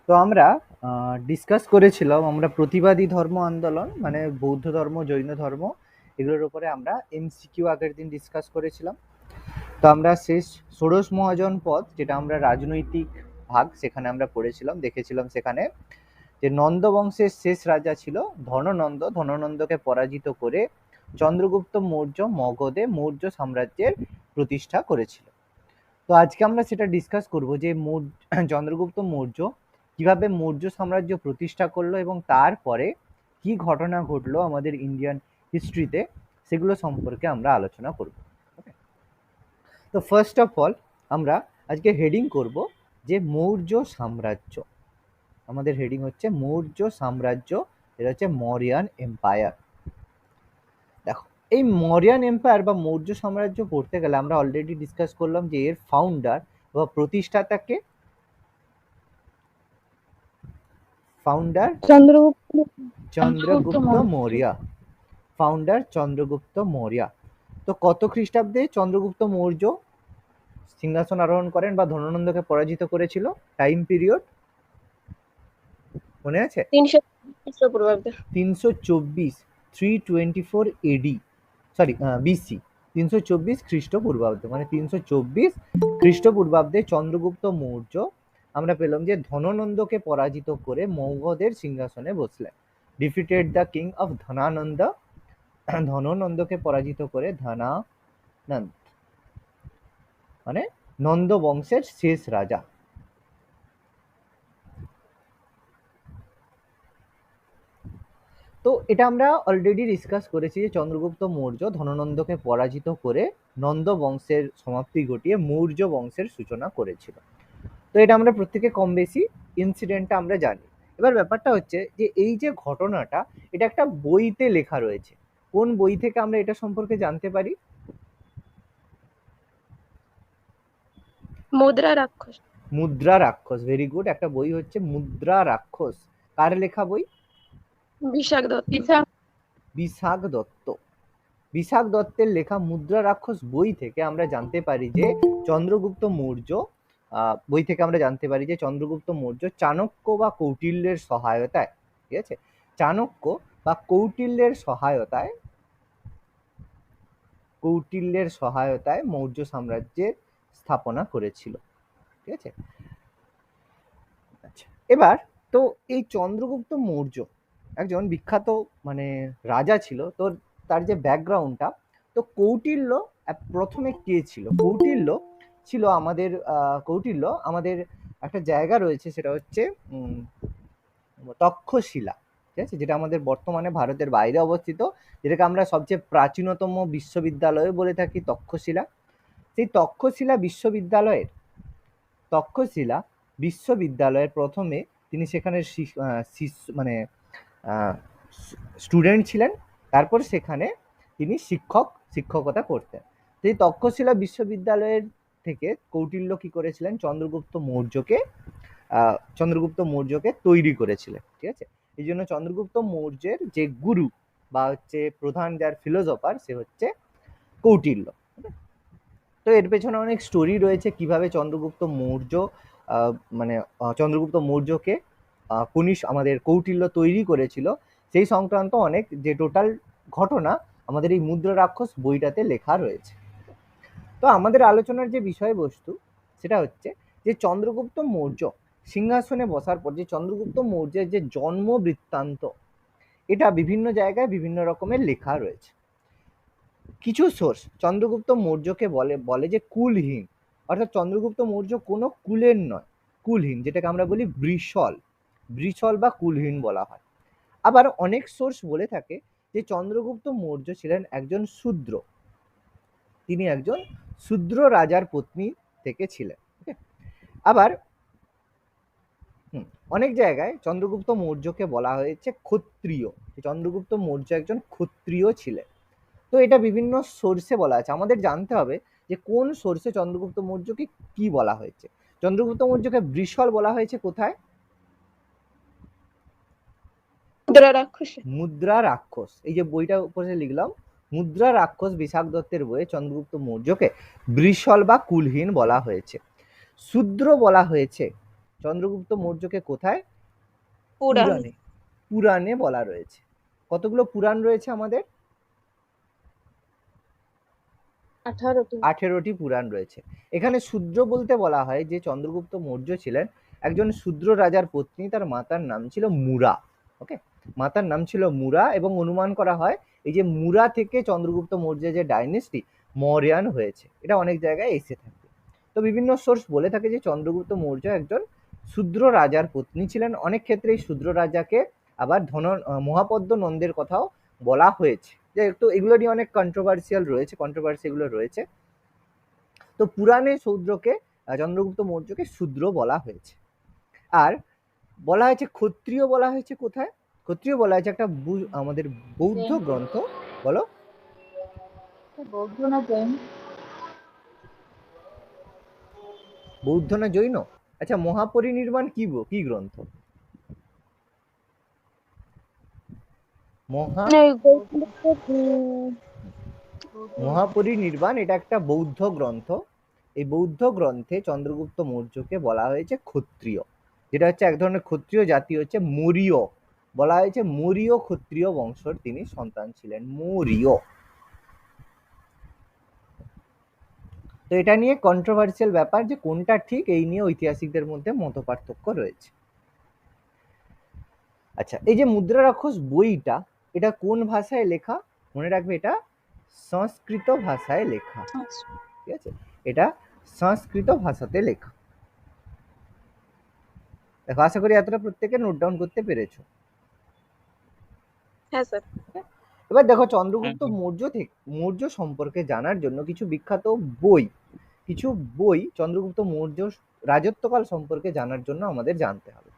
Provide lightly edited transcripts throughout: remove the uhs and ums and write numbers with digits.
তো আমরা ডিসকাস করেছিলাম আমরা প্রতিবাদী ধর্ম আন্দোলন মানে বৌদ্ধ ধর্ম, জৈন ধর্ম এগুলোর উপরে আমরা এমসিকিউ আগের দিন ডিসকাস করেছিলাম। তো আমরা শেষ ষোড়শ মহাজন পদ, যেটা আমরা রাজনৈতিক ভাগ, সেখানে আমরা পড়েছিলাম, দেখেছিলাম সেখানে যে নন্দ বংশের শেষ রাজা ছিল ধননন্দ। ধননন্দকে পরাজিত করে চন্দ্রগুপ্ত মৌর্য মগধে মৌর্য সাম্রাজ্যের প্রতিষ্ঠা করেছিল। তো আজকে আমরা সেটা ডিসকাস করব যে চন্দ্রগুপ্ত মৌর্য কিভাবে মৌর্য সাম্রাজ্য প্রতিষ্ঠা করলো এবং তারপরে কি ঘটনা ঘটলো আমাদের ইন্ডিয়ান হিস্ট্রিতে, সেগুলো সম্পর্কে আমরা আলোচনা করব। ওকে, তো ফার্স্ট অফ অল আমরা আজকে হেডিং করব যে মৌর্য সাম্রাজ্য। আমাদের হেডিং হচ্ছে মৌর্য সাম্রাজ্য, এটা হচ্ছে মৌরিয়ান এম্পায়ার। দেখো, এই মৌরিয়ান এম্পায়ার বা মৌর্য সাম্রাজ্য পড়তে গেলে আমরা অলরেডি ডিসকাস করলাম যে এর ফাউন্ডার বা প্রতিষ্ঠাতাকে, ফাউন্ডার চন্দ্রগুপ্ত মৌর্য। ফাউন্ডার চন্দ্রগুপ্ত মৌর্য। তো কত খ্রিস্টাব্দে চন্দ্রগুপ্ত মৌর্য সিংহাসন আরোহণ করেন বা ধননন্দকে পরাজিত করেছিল? টাইম পিরিয়ড মনে আছে? 324 324 এডি, সরি বিসি, 324 খ্রিস্টপূর্বাব্দে, মানে 324 খ্রিস্টপূর্বাব্দে চন্দ্রগুপ্ত মৌর্য আমরা পেলাম যে ধননন্দকে পরাজিত করে মৌগধের সিংহাসনে বসলেন। Defeated the king of Dhanananda, ধননন্দকে পরাজিত করে ধনানন্দ মানে নন্দ বংশের শেষ রাজা। তো এটা আমরা অলরেডি ডিসকাস করেছি যে চন্দ্রগুপ্ত মৌর্য ধননন্দকে পরাজিত করে নন্দ বংশের সমাপ্তি ঘটিয়ে মৌর্য বংশের সূচনা করেছিল। তো এটা আমরা প্রত্যেকে কম বেশি ইনসিডেন্টটা আমরা জানি। এবার ব্যাপারটা হচ্ছে যে এই যে ঘটনাটা, এটা একটা বইতে লেখা রয়েছে। কোন বই থেকে আমরা এটা সম্পর্কে জানতে পারি? মুদ্রা রাক্ষস। মুদ্রা রাক্ষস, ভেরি গুড। একটা বই হচ্ছে মুদ্রা রাক্ষস। কার লেখা বই? বিশাখ দত্ত। বিশাখ দত্ত। বিশাখ দত্তের লেখা মুদ্রা রাক্ষস বই থেকে আমরা জানতে পারি যে চন্দ্রগুপ্ত মৌর্য, বই থেকে আমরা জানতে পারি যে চন্দ্রগুপ্ত মৌর্য চাণক্য বা কৌটিল্যের সহায়তায়, ঠিক আছে, চাণক্য বা কৌটিল্যের সহায়তায় মৌর্য সাম্রাজ্যের স্থাপনা করেছিল। ঠিক আছে, আচ্ছা। এবার তো এই চন্দ্রগুপ্ত মৌর্য একজন বিখ্যাত মানে রাজা ছিল। তো তার যে ব্যাকগ্রাউন্ডটা, তো কৌটিল্য প্রথমে কে ছিল? কৌটিল্য ছিল আমাদের কৌটিল্য আমাদের একটা জায়গা রয়েছে, সেটা হচ্ছে তক্ষশিলা। ঠিক আছে, যেটা আমাদের বর্তমানে ভারতের বাইরে অবস্থিত, যেটাকে আমরা সবচেয়ে প্রাচীনতম বিশ্ববিদ্যালয় বলে থাকি তক্ষশিলা। সেই তক্ষশিলা বিশ্ববিদ্যালয়ের প্রথমে তিনি সেখানে মানে স্টুডেন্ট ছিলেন, তারপর সেখানে তিনি শিক্ষকতা করতেন। সেই তক্ষশিলা বিশ্ববিদ্যালয়ের থেকে কৌটিল্য কি করেছিলেন? চন্দ্রগুপ্ত মৌর্যকে তৈরি করেছিলেন। ঠিক আছে, এই জন্য চন্দ্রগুপ্ত মৌর্যের যে গুরু বা হচ্ছে প্রধান যার ফিলোসফার, সে হচ্ছে কৌটিল্য। তো এর পেছনে অনেক স্টোরি রয়েছে, কিভাবে চন্দ্রগুপ্ত মৌর্য চন্দ্রগুপ্ত মৌর্যকে আমাদের কৌটিল্য তৈরি করেছিল, সেই সংক্রান্ত অনেক যে টোটাল ঘটনা আমাদের এই মুদ্রা রাক্ষস বইটাতে লেখা রয়েছে। তো আমাদের আলোচনার যে বিষয়বস্তু, সেটা হচ্ছে যে চন্দ্রগুপ্ত মৌর্য সিংহাসনে বসার পর যে চন্দ্রগুপ্ত মৌর্যের যে জন্ম বৃত্তান্ত, এটা বিভিন্ন জায়গায় বিভিন্ন রকমের লেখা রয়েছে। কিছু সোর্স চন্দ্রগুপ্ত মৌর্যকে বলে যে কুলহীন, অর্থাৎ চন্দ্রগুপ্ত মৌর্য কোনো কুলের নয়, কুলহীন, যেটাকে আমরা বলি বৃষল বা কুলহীন বলা হয়। আবার অনেক সোর্স বলে থাকে যে চন্দ্রগুপ্ত মৌর্য ছিলেন একজন শূদ্র, তিনি একজন শূদ্র রাজার পত্নী থেকে ছিলেন। আবার অনেক জায়গায় চন্দ্রগুপ্ত মৌর্যকে বলা হয়েছে ক্ষত্রিয়, চন্দ্রগুপ্ত মৌর্য একজন ক্ষত্রিয় ছিলেন। তো এটা বিভিন্ন সোর্সে বলা আছে, আমাদের জানতে হবে যে কোন সোর্সে চন্দ্রগুপ্ত মৌর্যকে কি বলা হয়েছে। চন্দ্রগুপ্ত মৌর্যকে বৃষল বলা হয়েছে কোথায়? মুদ্রা রাক্ষস, এই যে বইটা উপরে লিখলাম মুদ্রা রাক্ষস, বিশাখ দত্তের বইয়ে চন্দ্রগুপ্ত মৌর্যকে বৃষল বা কুলহীন বলা হয়েছে। শূদ্র বলা হয়েছে চন্দ্রগুপ্ত মৌর্যকে কোথায়? পুরাণ। পুরাণে। পুরাণে বলা রয়েছে। কতগুলো পুরাণ রয়েছে আমাদের? 18টি। 18টি পুরাণ রয়েছে। এখানে শূদ্র বলতে বলা হয় যে চন্দ্রগুপ্ত মৌর্য ছিলেন একজন শূদ্র রাজার পত্নী, তার মাতার নাম ছিল মুরা। ওকে, মাতার নাম ছিল মুরা এবং অনুমান করা হয় এই যে মুরা থেকে চন্দ্রগুপ্ত মৌর্যের যে ডাইনেস্টি মৌর্যান হয়েছে, এটা অনেক জায়গায় এসে থাকে। তো বিভিন্ন সোর্স বলে থাকে যে চন্দ্রগুপ্ত মৌর্য একজন শূদ্র রাজার পত্নী ছিলেন। অনেক ক্ষেত্রে এই শূদ্র রাজাকে আবার মহাপদ্ম নন্দের কথাও বলা হয়েছে। যে একটু এগুলো নিয়ে অনেক কন্ট্রোভার্সি এগুলো রয়েছে। তো পুরাণে চন্দ্রগুপ্ত মৌর্যকে শূদ্র বলা হয়েছে। আর বলা হয়েছে ক্ষত্রিয় বলা হয়েছে কোথায়? ক্ষত্রিয় বলা হয়েছে একটা আমাদের বৌদ্ধ গ্রন্থ। বলো। বৌদ্ধ না জৈন? বৌদ্ধ না জৈন? আচ্ছা, মহাপরিনির্বাণ কি গ্রন্থ? মহাপরিনির্বাণ এটা একটা বৌদ্ধ গ্রন্থ। এই বৌদ্ধ গ্রন্থে চন্দ্রগুপ্ত মৌর্যকে বলা হয়েছে ক্ষত্রিয়, যেটা হচ্ছে এক ধরনের ক্ষত্রিয় জাতি হচ্ছে মৌর্য। বলা হয়েছে মৌর্য ক্ষত্রিয় বংশর তিনি সন্তান ছিলেন, মৌর্য। তো এটা নিয়ে কন্ট্রোভার্সিয়াল ব্যাপার যে কোনটা ঠিক, এই নিয়ে ঐতিহাসিকদের মধ্যে মতপার্থক্য রয়েছে। আচ্ছা, এই যে মুদ্রা রাক্ষস বইটা, এটা কোন ভাষায় লেখা? মনে রাখবে, এটা সংস্কৃত ভাষায় লেখা। ঠিক আছে, এটা সংস্কৃত ভাষাতে লেখা। দেখো, আশা করি এতটা প্রত্যেকে নোট ডাউন করতে পেরেছো। হ্যাঁ স্যার। এবার দেখো, চন্দ্রগুপ্ত মৌর্য সম্পর্কে জানার জন্য কিছু বিখ্যাত বই চন্দ্রগুপ্ত মৌর্য রাজত্বকাল সম্পর্কে জানার জন্য আমাদের জানতে হবে।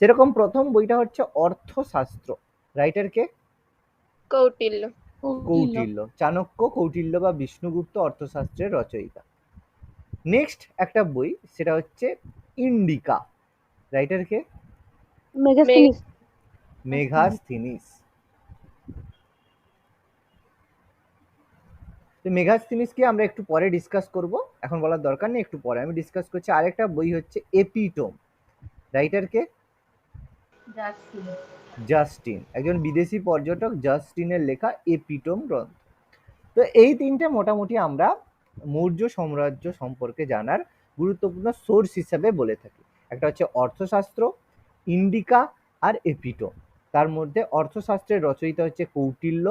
যেরকম প্রথম বইটা হচ্ছে অর্থশাস্ত্র। রাইটার কে? কৌটিল্য। কৌটিল্য। চাণক্য, কৌটিল্য বা বিষ্ণুগুপ্ত অর্থশাস্ত্রের রচয়িতা। নেক্সট একটা বই, সেটা হচ্ছে ইন্ডিকা। রাইটার কে? মেগাস্থিনিস। তো মেগাস্থিনিসকে আমরা একটু পরে ডিসকাস করব, এখন বলার দরকার নেই, একটু পরে আমি ডিসকাস করছি। আরেকটা বই হচ্ছে এপিটোম। রাইটার কে? জাস্টিন, একজন বিদেশি পর্যটক জাস্টিনের লেখা এপিটোম গ্রন্থ। তো এই তিনটে মোটামুটি আমরা মৌর্য সাম্রাজ্য সম্পর্কে জানার গুরুত্বপূর্ণ সোর্স হিসাবে বলে থাকি। একটা হচ্ছে অর্থশাস্ত্র, ইন্ডিকা আর এপিটোম। তার মধ্যে অর্থশাস্ত্রের রচয়িতা হচ্ছে কৌটিল্য,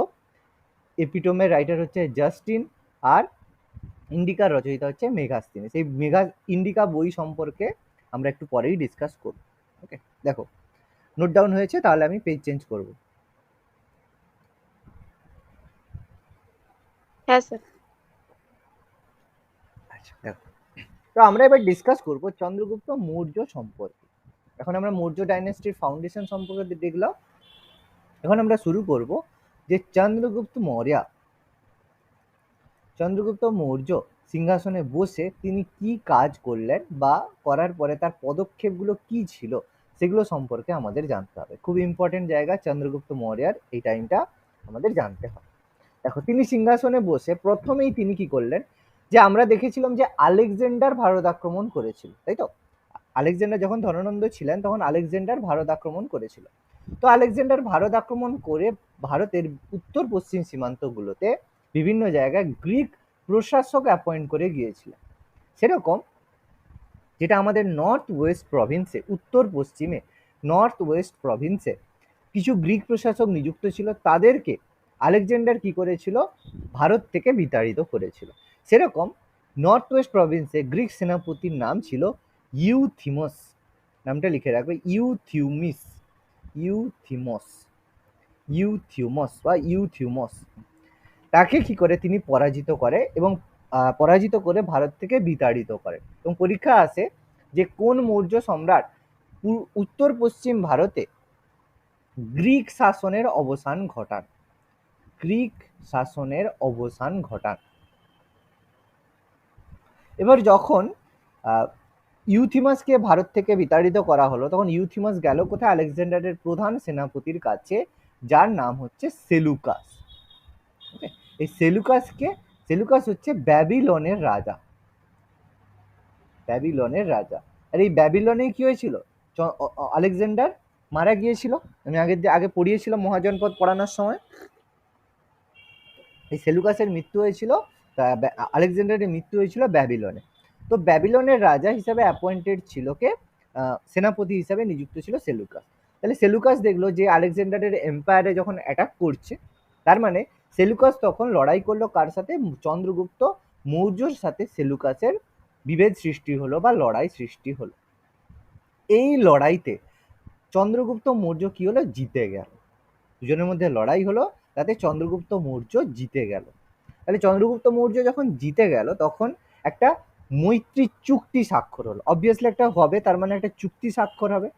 এপিটোমের রাইটার হচ্ছে জাস্টিন, আর ইন্ডিকার রচয়িতা হচ্ছে মেগাস্থিনিস। এই ইন্ডিকা বই সম্পর্কে আমরা একটু পরেই ডিসকাস করব। ওকে, দেখো নোট ডাউন হয়েছে? তাহলে আমি পেজ চেঞ্জ করব। হ্যাঁ স্যার। আচ্ছা, দেখো, তো আমরা এবার ডিসকাস করব চন্দ্রগুপ্ত মৌর্য সম্পর্কে। এখন আমরা মৌর্য ডাইনেস্টির ফাউন্ডেশন সম্পর্কে দেখলাম। এখন আমরা শুরু করব যে চন্দ্রগুপ্ত মৌর্য সিংহাসনে বসে তিনি কি কাজ করলেন বা করার পরে তার পদক্ষেপগুলো কি ছিল, সেগুলো সম্পর্কে আমাদের জানতে হবে। খুব ইম্পর্টেন্ট জায়গা চন্দ্রগুপ্ত মৌর্যের, এই টাইমটা আমাদের জানতে হবে। দেখো, তিনি সিংহাসনে বসে প্রথমেই তিনি কি করলেন, যে আমরা দেখেছিলাম যে আলেকজান্ডার ভারত আক্রমণ করেছিল, তাই তো? আলেকজান্ডার যখন ধননন্দ ছিলেন তখন আলেকজান্ডার ভারত আক্রমণ করেছিল। তো আলেকজান্ডার ভারত আক্রমণ করে ভারতের উত্তর পশ্চিম সীমান্তগুলোতে বিভিন্ন জায়গায় গ্রিক প্রশাসক অ্যাপয়েন্ট করে গিয়েছিলেন। সেরকম যেটা আমাদের উত্তর পশ্চিমে নর্থ ওয়েস্ট প্রভিন্সে কিছু গ্রিক প্রশাসক নিযুক্ত ছিল, তাদেরকে আলেকজান্ডার কি করেছিল, ভারত থেকে বিতাড়িত করেছিল। সেরকম নর্থ ওয়েস্ট প্রভিন্সে গ্রিক সেনাপতির নাম ছিল ইউথিমস। নামটা লিখে রাখবে, ইউথিউমস। তাকে কি করে তিনি পরাজিত করে এবং পরাজিত করে ভারত থেকে বিতাড়িত করে। এবং পরীক্ষা আসে যে কোন মৌর্য সম্রাট উত্তর পশ্চিম ভারতে গ্রিক শাসনের অবসান ঘটান। এবার যখন ইউথিমাসকে ভারত থেকে বিতাড়িত করা হলো, তখন ইউথিমাস গেল কোথায়? আলেকজান্ডারের প্রধান সেনাপতির কাছে, যার নাম হচ্ছে সেলুকাস। এই সেলুকাস হচ্ছে ব্যাবিলনের রাজা। আর এই ব্যাবিলনে কি হয়েছিল, আলেকজান্ডার মারা গিয়েছিল। আমি আগে পড়িয়েছিলাম মহাজনপদ পড়ানোর সময়। এই সেলুকাসের মৃত্যু হয়েছিল, আলেকজান্ডারের মৃত্যু হয়েছিল ব্যাবিলনে। তো ব্যাবিলনের রাজা হিসাবে অ্যাপয়েন্টেড ছিল কে, সেনাপতি হিসাবে নিযুক্ত ছিল সেলুকাস। তাহলে সেলুকাস দেখলো যে আলেকজান্ডারের এম্পায়ারে যখন অ্যাটাক করছে, তার মানে সেলুকাস তখন লড়াই করলো কার সাথে, চন্দ্রগুপ্ত মৌর্যর সাথে সেলুকাসের বিভেদ সৃষ্টি হলো বা লড়াই সৃষ্টি হলো। এই লড়াইতে চন্দ্রগুপ্ত মৌর্য কি হলো, জিতে গেল। দুজনের মধ্যে লড়াই হলো, তাতে চন্দ্রগুপ্ত মৌর্য জিতে গেল। তাহলে চন্দ্রগুপ্ত মৌর্য যখন জিতে গেল, তখন একটা মৈত্রী চুক্তি স্বাক্ষর হলো। অবভিয়াসলি একটা হবে, তার মানে একটা চুক্তি স্বাক্ষর হবে।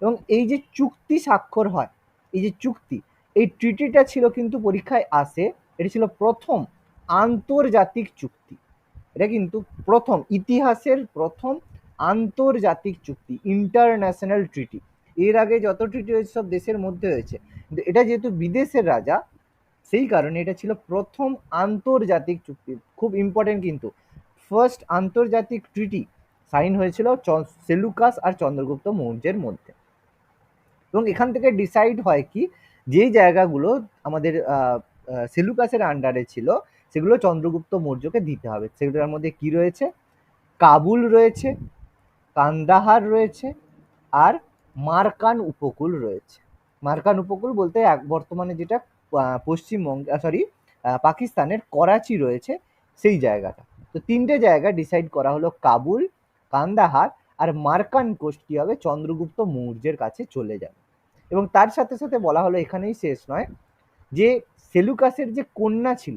এবং এই যে চুক্তি স্বাক্ষর হয়, এই যে চুক্তি, এই ট্রিটিটা ছিল কিন্তু পরীক্ষায় আসে, এটা ছিল প্রথম আন্তর্জাতিক চুক্তি। এটা কিন্তু প্রথম, ইতিহাসের প্রথম আন্তর্জাতিক চুক্তি, ইন্টারন্যাশনাল ট্রিটি। এর আগে যত ট্রিটি হয়েছে সব দেশের মধ্যে হয়েছে, কিন্তু এটা যেহেতু বিদেশের রাজা, সেই কারণে এটা ছিল প্রথম আন্তর্জাতিক চুক্তি। খুব ইম্পর্টেন্ট কিন্তু, ফার্স্ট আন্তর্জাতিক ট্রিটি সাইন হয়েছিল সেলুকাস আর চন্দ্রগুপ্ত মৌর্যের মধ্যে। এবং এখান থেকে ডিসাইড হয় কি, যেই জায়গাগুলো আমাদের সেলুকাসের আন্ডারে ছিল, সেগুলো চন্দ্রগুপ্ত মৌর্যকে দিতে হবে। সেগুলোর মধ্যে কি রয়েছে, কাবুল রয়েছে, কান্দাহার রয়েছে, আর মার্কান উপকূল রয়েছে। মার্কান উপকূল বলতে বর্তমানে যেটা পশ্চিমবঙ্গ পাকিস্তানের করাচি রয়েছে, সেই জায়গাটা। তো তিনটে জায়গা ডিসাইড করা হলো, কাবুল, কান্দাহার আর মার্কান কোস্ট কি হবে, চন্দ্রগুপ্ত মৌর্যের কাছে চলে যাবে। এবং তার সাথে সাথে বলা হলো, এখানেই শেষ নয়, যে সেলুকাসের যে কন্যা ছিল,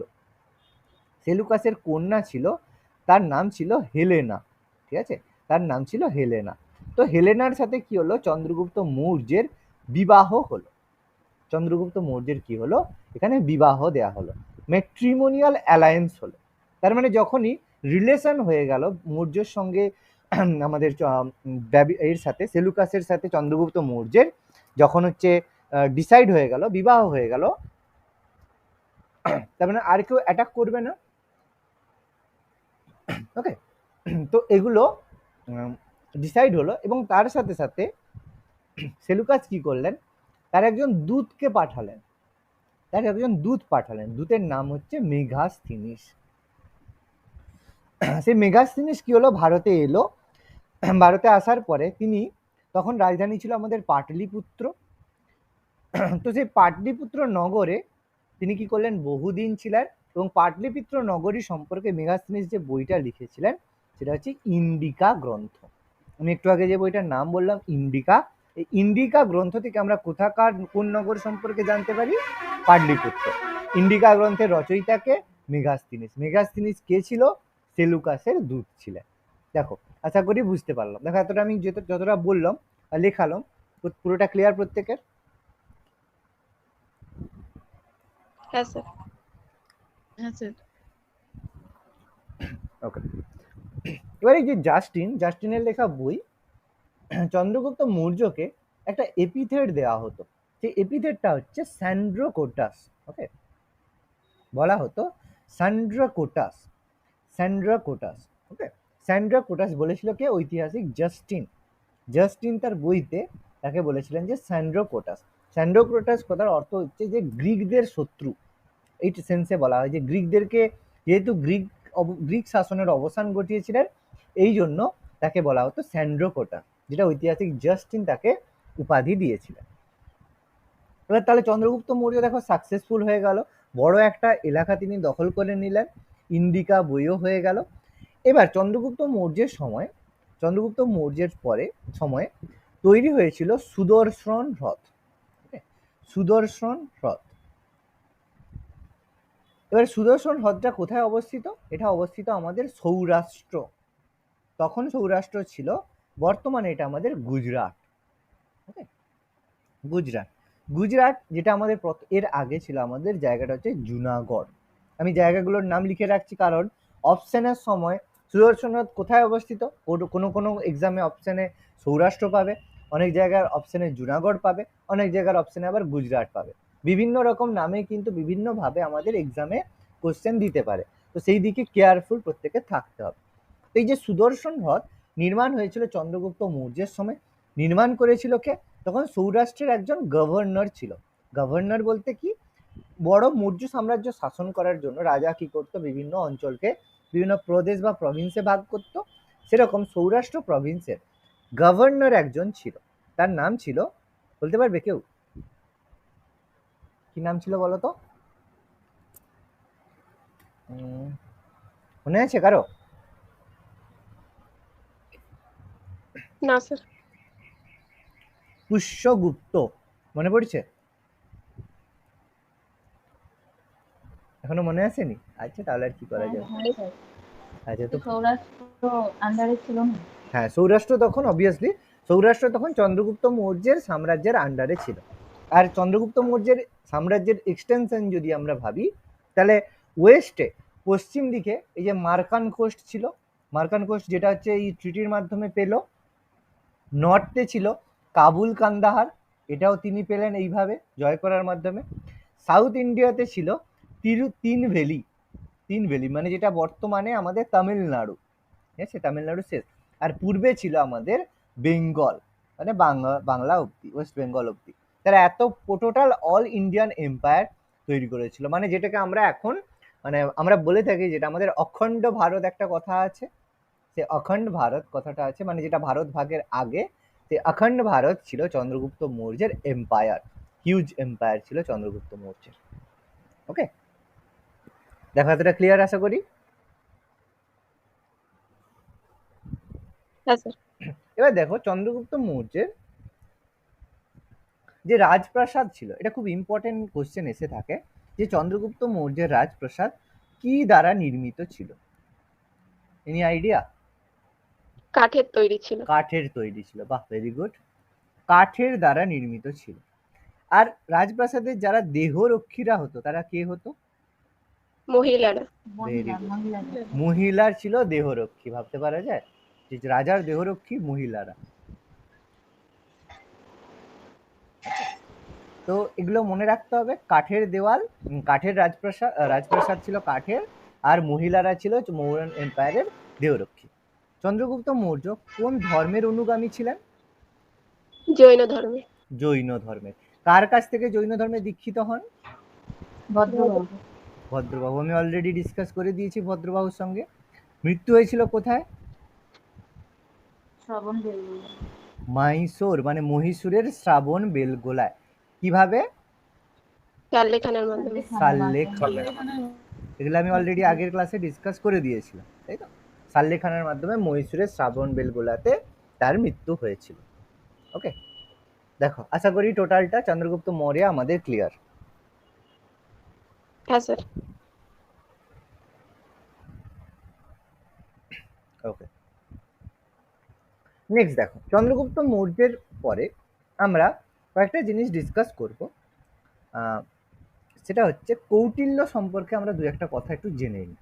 সেলুকাসের কন্যা ছিল, তার নাম ছিল হেলেনা। ঠিক আছে, তার নাম ছিল হেলেনা। তো হেলেনার সাথে কি হলো, চন্দ্রগুপ্ত মৌর্যের বিবাহ হলো। চন্দ্রগুপ্ত মৌর্যের কি হলো, এখানে বিবাহ দেয়া হলো, ম্যাট্রিমোনিয়াল অ্যালায়েন্স হলো। তার মানে যখনই রিলেশন হয়ে গেল মৌর্যের সঙ্গে, আমাদের এর সাথে সেলুকাসের সাথে চন্দ্রগুপ্ত মৌর্যের, যখন হচ্ছে ডিসাইড হয়ে গেল, বিবাহ হয়ে গেল, তার মানে আর কেউ অ্যাটাক করবে না। ওকে, তো এগুলো ডিসাইড হলো। এবং তার সাথে সাথে সেলুকাস কি করলেন, তার একজন দূতকে পাঠালেন, দূতের নাম হচ্ছে মেগাসথিনিস। সেই মেগাসথিনিস কি হলো, ভারতে এলো। ভারতে আসার পরে তিনি, তখন রাজধানী ছিল আমাদের পাটলিপুত্র। তো সেই পাটলিপুত্র নগরে তিনি কি করলেন, বহুদিন ছিলেন। এবং পাটলিপুত্র নগরী সম্পর্কে মেগাসথিনিস যে বইটা লিখেছিলেন, সেটা হচ্ছে ইন্ডিকা গ্রন্থ। আমি একটু আগে যে বইটার নাম বললাম, ইন্ডিকা, এই ইন্ডিকা গ্রন্থ থেকে আমরা কোন নগর সম্পর্কে জানতে পারি, পাটলিপুত্র। ইন্ডিকা গ্রন্থের রচয়িতাকে মেগাসথিনিস। মেগাসথিনিস কে ছিল, সেলুকাসের দূত ছিলেন। দেখো, আশা করি বুঝতে পারলাম। দেখো, এতটা আমি যতটা বললাম আর লেখালাম, পুরোটা ক্লিয়ার প্রত্যেকের? হ্যাঁ স্যার। হ্যাঁ স্যার। ওকে, এবার এই যে জাস্টিনের লেখা বই, চন্দ্রগুপ্ত মৌর্যকে একটা এপিথেট দেওয়া হতো। সেই এপিথেটটা হচ্ছে স্যান্ড্রোকোটাস। ওকে, বলা হতো স্যান্ড্রোকোটাস। ওকে, স্যান্ড্রোকোটাস বলেছিল কে, ঐতিহাসিক জাস্টিন তার বইতে তাকে বলেছিলেন যে স্যান্ড্রোকোটাস কথার অর্থ হচ্ছে যে গ্রিকদের শত্রু। এই সেন্সে বলা হয় যে গ্রিকদেরকে, যেহেতু গ্রিক শাসনের অবসান ঘটিয়েছিলেন, এই জন্য তাকে বলা হতো স্যান্ড্রোকোটাস, যেটা ঐতিহাসিক জাস্টিন তাকে উপাধি দিয়েছিলেন। এবার তাহলে চন্দ্রগুপ্ত মৌর্য দেখো সাকসেসফুল হয়ে গেল, বড় একটা এলাকা তিনি দখল করে নিলেন, ইন্ডিকা বইও হয়ে গেল। এবার চন্দ্রগুপ্ত মৌর্যের সময়ে তৈরি হয়েছিল সুদর্শন হ্রদ। এবার সুদর্শন হ্রদটা কোথায় অবস্থিত, এটা অবস্থিত আমাদের সৌরাষ্ট্র। তখন সৌরাষ্ট্র ছিল, বর্তমানে এটা আমাদের গুজরাট। ওকে, গুজরাট যেটা আমাদের এর আগে ছিল আমাদের জায়গাটা হচ্ছে জুনাগড়। আমি জায়গাগুলোর নাম লিখে রাখছি, কারণ অপশনের সময় সুদর্শন হ্রদ কোথায় অবস্থিত, কোনো এক্সামে অপশনে সৌরাষ্ট্র পাবে, অনেক জায়গার অপশনে জুনাগড় পাবে, অনেক জায়গার অপশনে আবার গুজরাট পাবে। বিভিন্ন রকম নামে কিন্তু বিভিন্নভাবে আমাদের এক্সামে কোশ্চেন দিতে পারে, তো সেই দিকে কেয়ারফুল প্রত্যেকে থাকতে হবে। এই যে সুদর্শন হ্রদ, নির্মাণ হয়েছিল চন্দ্রগুপ্ত মৌর্যের সময়। নির্মাণ করেছিল কে? তখন সৌরাষ্ট্রের একজন গভর্নর ছিল। গভর্নর বলতে কি, বড় মৌর্য সাম্রাজ্য শাসন করার জন্য রাজা কি করতো, বিভিন্ন অঞ্চলকে বিভিন্ন প্রদেশ বা প্রভিন্সে ভাগ করতো। সেরকম সৌরাষ্ট্র প্রভিন্সের গভর্নর একজন ছিল, তার নাম ছিল, বলতে পারবে কেউ? কি নাম ছিল বলো তো? মনে আছে কারো? না স্যার। পুষ্যগুপ্ত, মনে পড়ছে? এখনো মনে আসেনি? আচ্ছা, তাহলে আর কি করা যাবে। আচ্ছা, তো সৌরাষ্ট্র আন্ডারে ছিল না? হ্যাঁ, সৌরাষ্ট্র তখন অবভিয়াসলি সৌরাষ্ট্র তখন চন্দ্রগুপ্ত মৌর্যের সাম্রাজ্যের আন্ডারে ছিল। আর চন্দ্রগুপ্ত মৌর্যের সাম্রাজ্যের এক্সটেনশন যদি আমরা ভাবি, তাহলে ওয়েস্টে পশ্চিম দিকে এই যে মার্কান কোস্ট ছিল, মার্কান কোস্ট যেটা হচ্ছে এই ট্রিটির মাধ্যমে পেল। নর্থে ছিল কাবুল কান্দাহার, এটাও তিনি পেলেন এইভাবে জয় করার মাধ্যমে। সাউথ ইন্ডিয়াতে ছিল তিন ভ্যালি মানে যেটা বর্তমানে আমাদের তামিলনাড়ু, ঠিক আছে, তামিলনাড়ু শেষ। আর পূর্বে ছিল আমাদের বেঙ্গল, মানে বাংলা অব্দি, ওয়েস্ট বেঙ্গল অব্দি। তারা এত টোটাল অল ইন্ডিয়ান এম্পায়ার তৈরি করেছিল, মানে যেটাকে আমরা এখন মানে আমরা বলে থাকি, যেটা আমাদের অখণ্ড ভারত একটা কথা আছে, সে অখণ্ড ভারত কথাটা আছে, মানে যেটা ভারত ভাগের আগে, সে অখণ্ড ভারত ছিল চন্দ্রগুপ্ত মৌর্যের এম্পায়ার। হিউজ এম্পায়ার ছিল চন্দ্রগুপ্ত মৌর্যের। ওকে, দেখো এতটা ক্লিয়ার আশা করি। হ্যাঁ স্যার। এবার দেখো চন্দ্রগুপ্ত মৌর্যের যে রাজপ্রাসাদ ছিল, এটা খুব ইম্পর্টেন্ট কোশ্চেন এসে থাকে, যে চন্দ্রগুপ্ত মৌর্যের রাজপ্রাসাদ কি দ্বারা নির্মিত ছিল? Any idea? কাঠের তৈরি ছিল। কাঠের তৈরি ছিল, বাহ, ভেরি গুড। কাঠের দ্বারা নির্মিত ছিল। আর রাজপ্রাসাদের যারা দেহরক্ষীরা হতো, তারা কে হতো? মহিলারা। মহিলার ছিল দেহরক্ষী, ভাবতে পারা যায় যে রাজার দেহরক্ষী মহিলারা। তো এগুলো মনে রাখতে হবে। কাঠের দেওয়াল, কাঠের রাজপ্রাসাদ ছিল কাঠের, আর মহিলারা ছিল মৌর্য এম্পায়ারের দেহরক্ষী। চন্দ্রগুপ্ত মৌর্য কোন ধর্মের অনুগামী ছিলেন? জৈন ধর্মে। জৈন ধর্মের। কার কাছ থেকে জৈন ধর্মে দীক্ষিত হন? ভদ্রবাহু। আমি অলরেডি ডিসকাস করে দিয়েছি ভদ্রবাহুর সঙ্গে। মৃত্যু হয়েছিল কোথায়? মাইসোর, মানে মহীশূরের শ্রাবণ বেলগোলায়। কিভাবে? সাল্লেখানার মাধ্যমে। এগুলো আমি অলরেডি আগের ক্লাসে ডিসকাস করে দিয়েছিলাম, তাই তো? সাল্লেখানার মাধ্যমে মহীশূরের শ্রাবণ বেলগোলাতে তার মৃত্যু হয়েছিল। ওকে, দেখো আশা করি টোটালটা চন্দ্রগুপ্ত মৌর্য আমাদের ক্লিয়ার। হ্যাঁ স্যার। ওকে, নেক্সট দেখো চন্দ্রগুপ্ত মৌর্যের পরে আমরা কয়েকটা জিনিস ডিসকাস করব। সেটা হচ্ছে কৌটিল্য সম্পর্কে আমরা দু একটা কথা একটু জেনে নিই।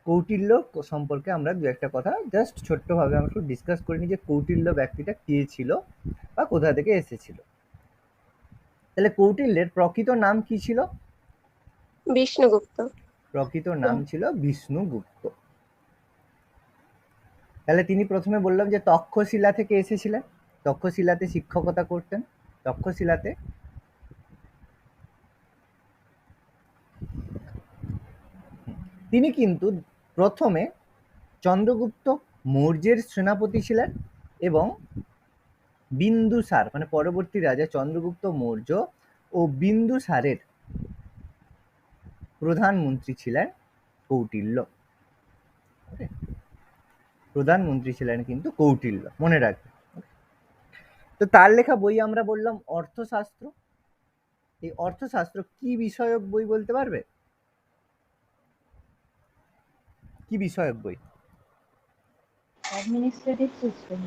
কৌটিল্য সম্পর্কে আমরা দু একটা কথা জাস্ট ছোট্টভাবে আমরা একটু ডিসকাস করে নিই, যে কৌটিল্য ব্যক্তিটা কে ছিল বা কোথা থেকে এসেছিল। তাহলে কৌটিল্যের প্রকৃত নাম কি ছিল? বিষ্ণুগুপ্ত। প্রকৃত নাম ছিল বিষ্ণুগুপ্ত। তাহলে তিনি প্রথমে বললাম যে তক্ষশিলা থেকে এসেছিলেন, তক্ষশিলাতে শিক্ষকতা করতেন। তক্ষশিলাতে তিনি কিন্তু প্রথমে চন্দ্রগুপ্ত মৌর্যের সেনাপতি ছিলেন, এবং বিন্দুসার মানে পরবর্তী রাজা চন্দ্রগুপ্ত মৌর্য ও বিন্দুসারের প্রধানমন্ত্রী ছিলেন কৌটিল্য। প্রধানমন্ত্রী ছিলেন কিন্তু কৌটিল্য, মনে রাখবে। তো তার লেখা বই আমরা বললাম অর্থশাস্ত্র। এই অর্থশাস্ত্র কি বিষয়ক বই বলতে পারবে? কি বিষয়ক বই? Administrative system.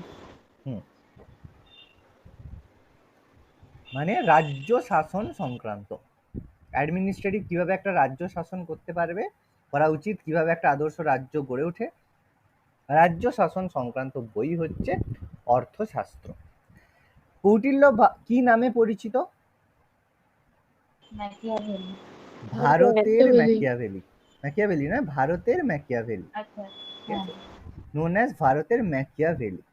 মানে রাজ্য শাসন সংক্রান্ত। অ্যাডমিনিস্ট্রেটিভ, কিভাবে একটা রাজ্য শাসন করতে পারবে, করা উচিত, কিভাবে একটা আদর্শ রাজ্য গড়ে ওঠে, রাজ্য শাসন সংক্রান্ত বই হচ্ছে অর্থশাস্ত্র। কৌটিল্য কি নামে পরিচিত? ভারতের ম্যাকিয়াভেলি। ম্যাকিয়াভেলি না, ভারতের ম্যাকিয়াভেলি। আচ্ছা, ঠিক আছে? নোন অ্যাজ ভারতের ম্যাকিয়াভেলি।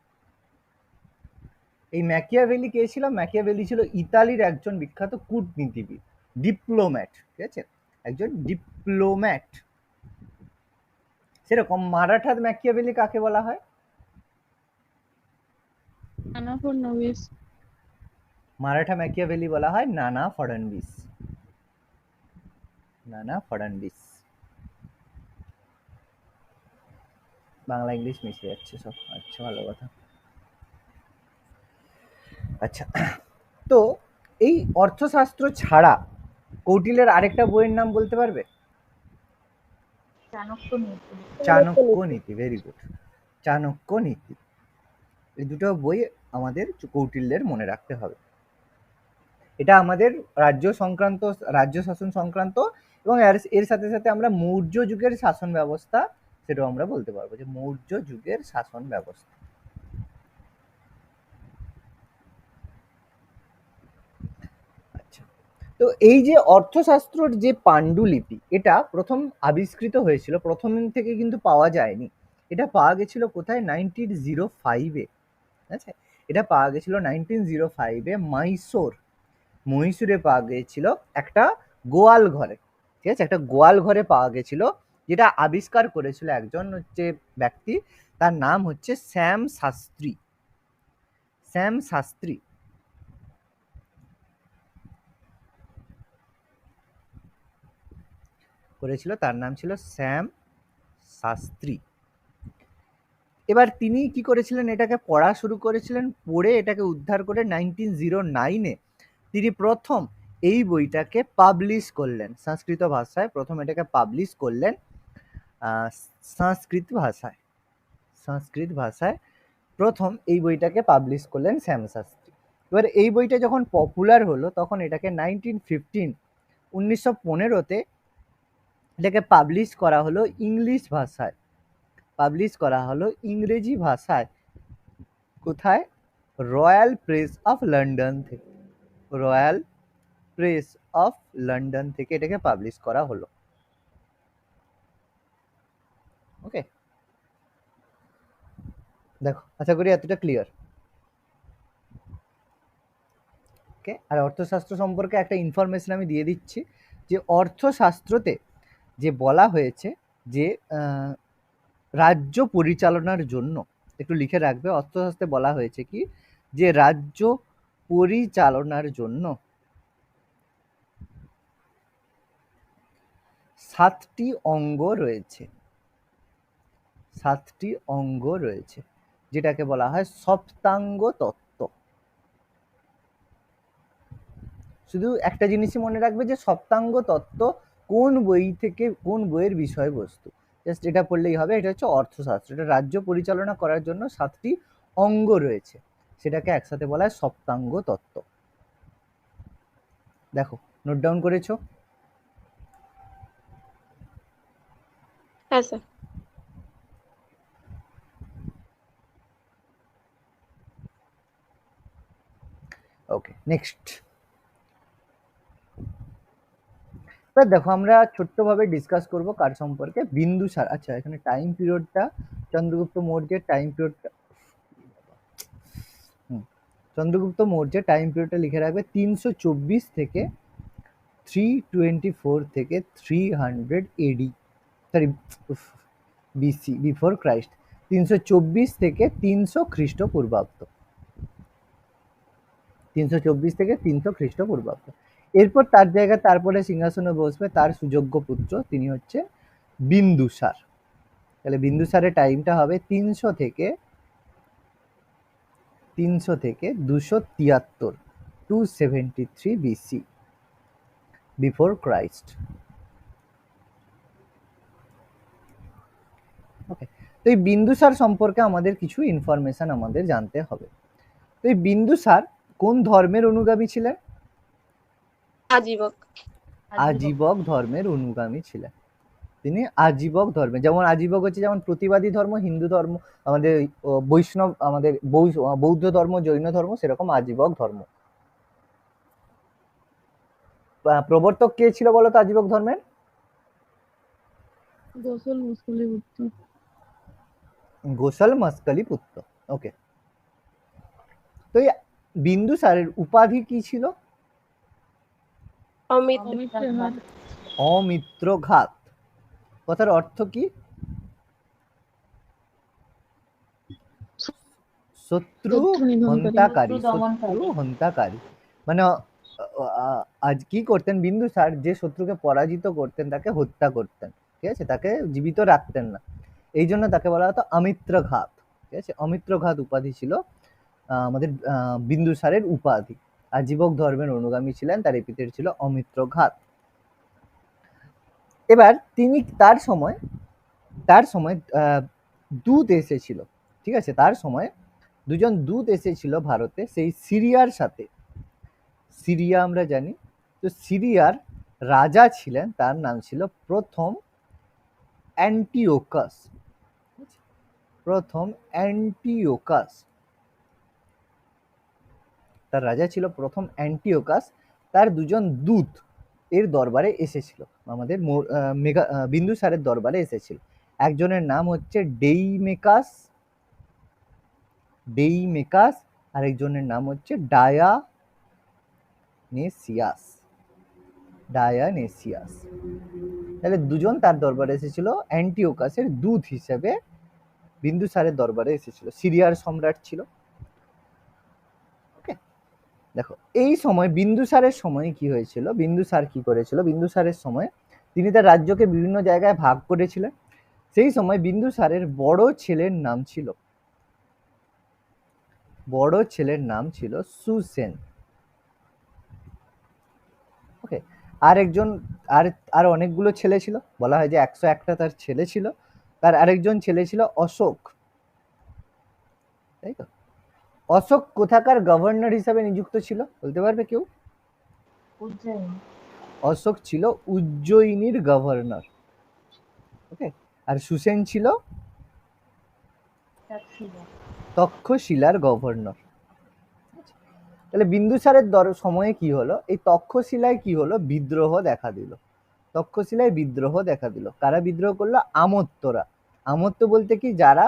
এই ম্যাকিয়াভেলি কে ছিল? ম্যাকিয়াভেলি ছিল ইতালির একজন বিখ্যাত কূটনীতিবিদ, ডিপ্লোম্যাট, ঠিক আছে, একজন ডিপ্লোম্যাট। সেরকম মারাঠার ম্যাকিয়াভেলি কাকে বলা হয়? নানা ফডনবিস। মারাঠা ম্যাকিয়াভেলি বলা হয় নানা ফডনবিস। নানা ফডনবিস। বাংলা ইংলিশ মিশে যাচ্ছে সব। আচ্ছা, ভালো কথা। আচ্ছা, তো এই অর্থশাস্ত্র ছাড়া কৌটিল্যের আরেকটা বইয়ের নাম বলতে পারবে? চাণক্য নীতি। চাণক্য নীতি, ভেরি গুড। চাণক্য নীতি, এই দুটো বই আমাদের কৌটিল্যের মনে রাখতে হবে। এটা আমাদের রাজ্য শাসন সংক্রান্ত, এবং এর সাথে সাথে আমরা মৌর্য যুগের শাসন ব্যবস্থা, সেটাও আমরা বলতে পারবো যে মৌর্য যুগের শাসন ব্যবস্থা। আচ্ছা, তো এই যে অর্থশাস্ত্রর যে পাণ্ডুলিপি, এটা প্রথম আবিষ্কৃত হয়েছিল, প্রথম থেকে কিন্তু পাওয়া যায়নি। এটা পাওয়া গেছিল কোথায়? 1905-এ। আচ্ছা, এটা পাওয়া গেছিল 1905-এ মহীশূরে পাওয়া গিয়েছিল একটা গোয়াল ঘরে, ঠিক আছে, একটা গোয়াল ঘরে পাওয়া গেছিল, যেটা আবিষ্কার করেছিল একজন হচ্ছে ব্যক্তি, তার নাম হচ্ছে শ্যাম শাস্ত্রী। শ্যাম শাস্ত্রী করেছিল, তার নাম ছিল শ্যাম শাস্ত্রী। এবার তিনি কি করেছিলেন? এটাকে পড়া শুরু করেছিলেন, পড়ে এটাকে উদ্ধার করে 1909-এ তিনি প্রথম এই বইটাকে পাবলিশ করলেন সংস্কৃত ভাষায়। প্রথম এটাকে পাবলিশ করলেন সংস্কৃত ভাষায় প্রথম এই বইটাকে পাবলিশ করলেন শ্যাম শাস্ত্রী। এবার এই বইটা যখন পপুলার হলো, তখন এটাকে 1915-তে এটাকে পাবলিশ করা হলো ইংরেজি ভাষায়। কোথায়? রয়্যাল প্রেস অফ লন্ডন থেকে। রয়্যাল প্রেস অফ লন্ডন থেকে এটাকে পাবলিশ করা হলো। ওকে, দেখো, আশা করি এতটা ক্লিয়ার। ওকে, আর অর্থশাস্ত্র সম্পর্কে একটা ইনফরমেশন আমি দিয়ে দিচ্ছি, যে অর্থশাস্ত্রতে যে বলা হয়েছে যে রাজ্য পরিচালনার জন্য, একটু লিখে রাখবে, অর্থশাস্ত্রে বলা হয়েছে কি, যে রাজ্য পরিচালনার জন্য 7টি অঙ্গ রয়েছে, যেটাকে বলা হয় সপ্তাঙ্গ তত্ত্ব। শুধু একটা জিনিসই মনে রাখবে, যে সপ্তাঙ্গ তত্ত্ব কোন বই থেকে, কোন বইয়ের বিষয়বস্তু, জাস্ট এটা পড়লেই হবে। এটা হচ্ছে অর্থশাস্ত্র, এটা রাজ্য পরিচালনা করার জন্য 7টি অঙ্গ রয়েছে, সেটাকে একসাথে বলা হয় সপ্তাঙ্গ তত্ত্ব। দেখো, নোট ডাউন করেছো? হ্যাঁ স্যার। ওকে, নেক্সট। এবার দেখো, আমরা ছোট্টভাবে ডিসকাস করব কার সম্পর্কে? বিন্দুসার। আচ্ছা, এখানে টাইম পিরিয়ডটা, চন্দ্রগুপ্ত মৌর্যের টাইম পিরিয়ডটা, চন্দ্রগুপ্ত মৌর্যের টাইম পিরিয়ডটা লিখে রাখবে, 324 থেকে 324 থেকে 300 AD, sorry BC, before Christ. 324 থেকে 300 খ্রিস্টপূর্বাব্দ। 324 থেকে 300 খ্রিস্টপূর্বাব্দ। এরপর তার জায়গায় তারপরে সিংহাসনে বসবে তার সুযোগ্য পুত্র, তিনি হচ্ছে বিন্দুসার। তাহলে বিন্দুসারের টাইমটা হবে 300 থেকে 273, 273 বিসি, বিফোর ক্রাইস্ট। ওকে, তো এই বিন্দুসার সম্পর্কে আমাদের কিছু ইনফরমেশন আমাদের জানতে হবে। তো এই বিন্দুসার কোন ধর্মের অনুগামী ছিলেন? আজীবক ধর্মের অনুগামী ছিলেন তিনি। আজীবক ধর্মে, যেমন আজীবক হচ্ছে যেমন প্রতিবাদী ধর্ম, হিন্দু ধর্ম, আমাদের বৈষ্ণব, আমাদের বৌদ্ধ ধর্ম, জৈন ধর্ম, সেরকম আজীবক ধর্ম। প্রবর্তক কে ছিল বলো তো আজীবক ধর্মের? গোসল মুসলিগুপ্ত। গোসল মস্কলি পুত্র। ওকে, তো এই বিন্দুসারের উপাধি কি ছিল? অমিত অমিত্রঘাত। অমিত্রঘাত। কথার অর্থ কি? শত্রু শত্রু নিধনকারী। হন্তাকারী। শত্রু দমনকারী। শত্রু হন্তাকারী মানে আজ কি করতেন বিন্দুসার, যে শত্রুকে পরাজিত করতেন তাকে হত্যা করতেন, ঠিক আছে, তাকে জীবিত রাখতেন না। এই জন্য তাকে বলা হতো অমিত্রঘাত, ঠিক আছে। অমিত্রঘাত উপাধি ছিল আমাদের বিন্দুসারের উপাধি। আজীবক ধর্মের অনুগামী ছিলেন, তার এপিথেট ছিল অমিত্রঘাত। এবার তিনি তার সময় দূত এসেছিল, ঠিক আছে, তার সময় দুজন দূত এসেছিল ভারতে, সেই সিরিয়ার সাথে। সিরিয়া আমরা জানি, তো সিরিয়ার রাজা ছিলেন, তার নাম ছিল প্রথম অ্যান্টিওকাস। প্রথম অ্যান্টিওকাস, তার রাজা ছিল প্রথম অ্যান্টিওকাস। তার দুজন দূত এর দরবারে এসেছিল, আমাদের বিন্দুসারের দরবারে এসেছিল। একজনের নাম হচ্ছে ডেইমেকাস, আরেকজনের নাম হচ্ছে ডায়ানেসিয়াস। তাহলে দুজন তার দরবারে এসেছিল, অ্যান্টিওকাসের দূত হিসেবে বিন্দুসারের দরবারে এসেছিল। সিরিয়ার সম্রাট ছিল। ওকে, দেখো এই সময় বিন্দুসারের সময় কি হয়েছিল, বিন্দুসার কি করেছিল, বিন্দুসারের সময় তিনি তার রাজ্যকে বিভিন্ন জায়গায় ভাগ করেছিলেন। সেই সময় বিন্দুসারের বড় ছেলের নাম ছিল সুসেন। ওকে, আর অনেকগুলো ছেলে ছিল, বলা হয় যে 101টা তার ছেলে ছিল। তার আরেকজন ছেলে ছিল অশোক, তাই তো। অশোক কোথাকার গভর্নর হিসাবে নিযুক্ত ছিল বলতে পারবে কেউ? উজ্জয়িনী। অশোক ছিল উজ্জয়িনীর গভর্নর। ওকে, আর সুসেন ছিল তক্ষশিলার গভর্নর। তাহলে বিন্দুসারের সময়ে কি হলো, এই তক্ষশিলায় কি হলো, বিদ্রোহ দেখা দিল। তক্ষশিলায় বিদ্রোহ দেখা দিল। কারা বিদ্রোহ করলো? আমত্তরা। আমত্ত বলতে কি, যারা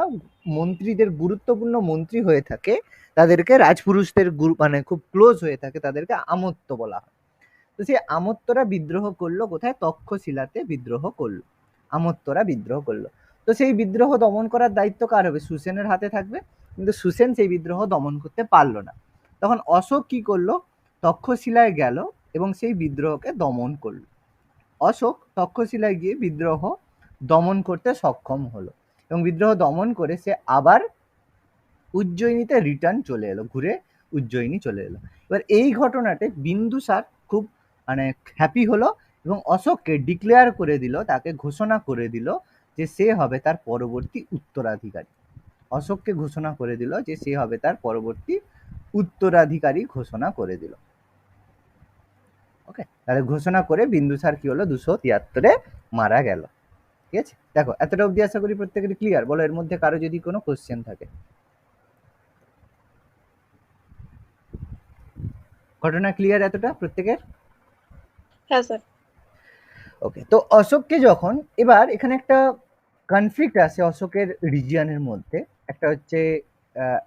মন্ত্রীদের, গুরুত্বপূর্ণ মন্ত্রী হয়ে থাকে, তাদেরকে রাজপুরুষদের মানে খুব ক্লোজ হয়ে থাকে, তাদেরকে আমত্ত বলা হয়। তো সেই আমত্তরা বিদ্রোহ করলো কোথায়? তক্ষশিলাতে বিদ্রোহ করলো। আমত্তরা বিদ্রোহ করলো। তো সেই বিদ্রোহ দমন করার দায়িত্ব কার হবে? সুসেনের হাতে থাকবে। কিন্তু সুসেন সেই বিদ্রোহ দমন করতে পারলো না। তখন অশোক কি করলো? তক্ষশিলায় গেল এবং সেই বিদ্রোহকে দমন করলো। অশোক তক্ষশিলায় গিয়ে বিদ্রোহ দমন করতে সক্ষম হলো এবং বিদ্রোহ দমন করে সে আবার উজ্জয়িনীতে রিটার্ন চলে এলো, ঘুরে উজ্জয়িনী চলে এলো। এবার এই ঘটনাতে বিন্দুসার খুব মানে হ্যাপি হলো এবং অশোককে ডিক্লেয়ার করে দিল, তাকে ঘোষণা করে দিল যে সে হবে তার পরবর্তী উত্তরাধিকারী। অশোককে ঘোষণা করে দিল যে সে হবে তার পরবর্তী উত্তরাধিকারী, ঘোষণা করে দিল। ওকে, তাহলে ঘোষণা করে বিন্দুসার কি হলো, 273-এ মারা গেল। ঠিক আছে, দেখো এতটা অব্দি আশা করি প্রত্যেকেরই ক্লিয়ার। বলো এর মধ্যে কারো যদি কোনো কোশ্চেন থাকে। ঘটনা ক্লিয়ার এতটা প্রত্যেকের? হ্যাঁ স্যার। ওকে, তো অশোককে যখন, এবার এখানে একটা কনফ্লিক্ট আসে অশোকের রিজিয়নের মধ্যে।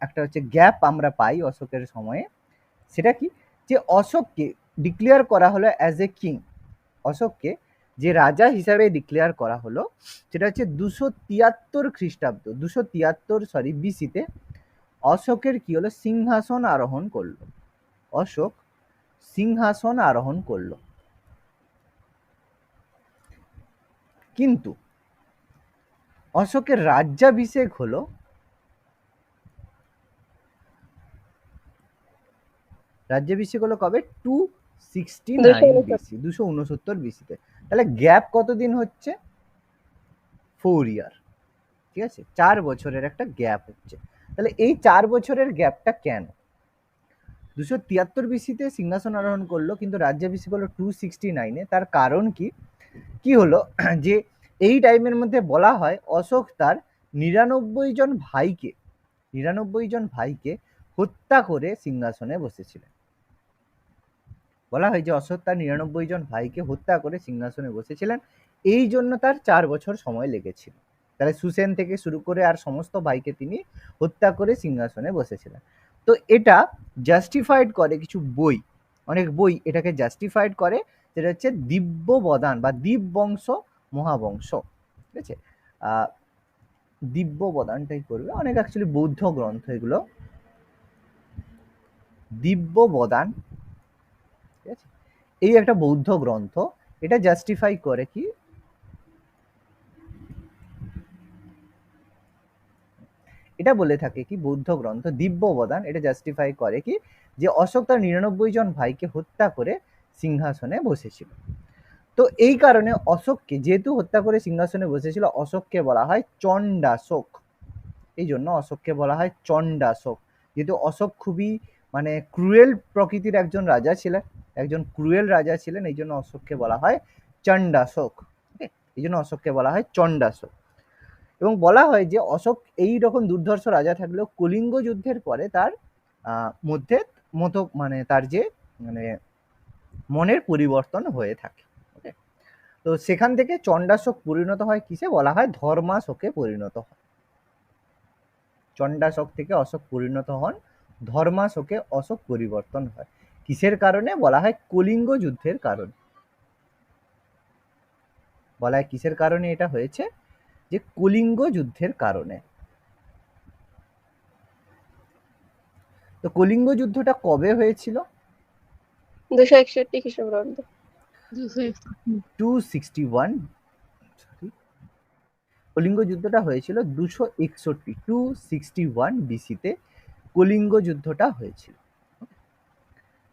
একটা হচ্ছে গ্যাপ আমরা পাই অশোকের সময়ে। সেটা কি, যে অশোককে ডিক্লেয়ার করা হলো অ্যাজ এ কিং। অশোককে যে রাজা হিসাবে ডিক্লেয়ার করা হলো সেটা হচ্ছে 273 খ্রিস্টাব্দ, 273 বিসিতে অশোকের কি হলো, সিংহাসন আরোহণ করলো। অশোক সিংহাসন আরোহণ করলো। কিন্তু অশোকের রাজ্যাভিষেক হলো কবে? 269 বিসি, 269 বিসিতে। তাহলে গ্যাপ কতদিন হচ্ছে? 4 ইয়ার। ঠিক আছে, 4 বছরের একটা গ্যাপ হচ্ছে। তাহলে এই 4 বছরের গ্যাপটা কেন? 273 বিসিতে সিংহাসন আরোহণ করলো কিন্তু রাজ্যাভিষেক হলো 269-এ। তার কারণ কি? কি হলো যে এই টাইমের মধ্যে বলা হয় অশোক তার 99 জন ভাইকে হত্যা করে সিংহাসনে বসেছিলেন। বলা হয় যে অশোক তার 99 জন ভাইকে হত্যা করে সিংহাসনে বসেছিলেন, এই জন্য তার 4 বছর সময় লেগেছিল। তাহলে সুসেন থেকে শুরু করে আর সমস্ত ভাইকে তিনি হত্যা করে সিংহাসনে বসেছিলেন। তো এটা জাস্টিফাইড করে কিছু বই, অনেক বই এটাকে জাস্টিফাইড করে, যেটা হচ্ছে দিব্যবদান বা দীপবংশ মহাবংশ। ঠিক আছে, দিব্যবদানটাই করবে, অনেক অ্যাকচুয়ালি বৌদ্ধ গ্রন্থ এগুলো। দিব্যবদান, ঠিক আছে, এই একটা বৌদ্ধ গ্রন্থ, এটা জাস্টিফাই করে কি, এটা বলে থাকে কি, বৌদ্ধ গ্রন্থ দিব্যবদান এটা জাস্টিফাই করে কি, যে অশোক তার 99 জন ভাইকে হত্যা করে সিংহাসনে বসেছিল। তো এই কারণে অশোককে যেহেতু হত্যা করে সিংহাসনে বসেছিল, অশোককে বলা হয় চণ্ডাশোক। এই জন্য অশোককে বলা হয় চণ্ডাশোক, যেহেতু অশোক খুবই মানে ক্রুয়েল প্রকৃতির একজন রাজা ছিলেন, একজন ক্রুয়েল রাজা ছিলেন, এই জন্য অশোককে বলা হয় চণ্ডাশোক। এই জন্য অশোককে বলা হয় চণ্ডাশোক। এবং বলা হয় যে অশোক এই রকম দুর্ধর্ষ রাজা থাকলেও কলিঙ্গ যুদ্ধের পরে তার মধ্যে মানে তার যে মানে মনের পরিবর্তন হয়ে থাকে। ওকে, তো সেখান থেকে চণ্ডাশোক পরিণত হয় কিসে, বলা হয় ধর্মাশোকে পরিণত হয়। চণ্ডাশোক থেকে অশোক পরিণত হন ধর্মাশোকে, অশোক পরিবর্তন হয় কিসের কারণে, বলা হয় কলিঙ্গ যুদ্ধের কারণে। বলা হয় কিসের কারণে এটা হয়েছে, যে কলিঙ্গ যুদ্ধের কারণে। তো কলিঙ্গ যুদ্ধটা কবে হয়েছিল? 261 খ্রিস্টাব্দ। 261, কলিঙ্গ যুদ্ধটা হয়েছিল 261 বিসিতে কলিঙ্গ যুদ্ধটা হয়েছিল।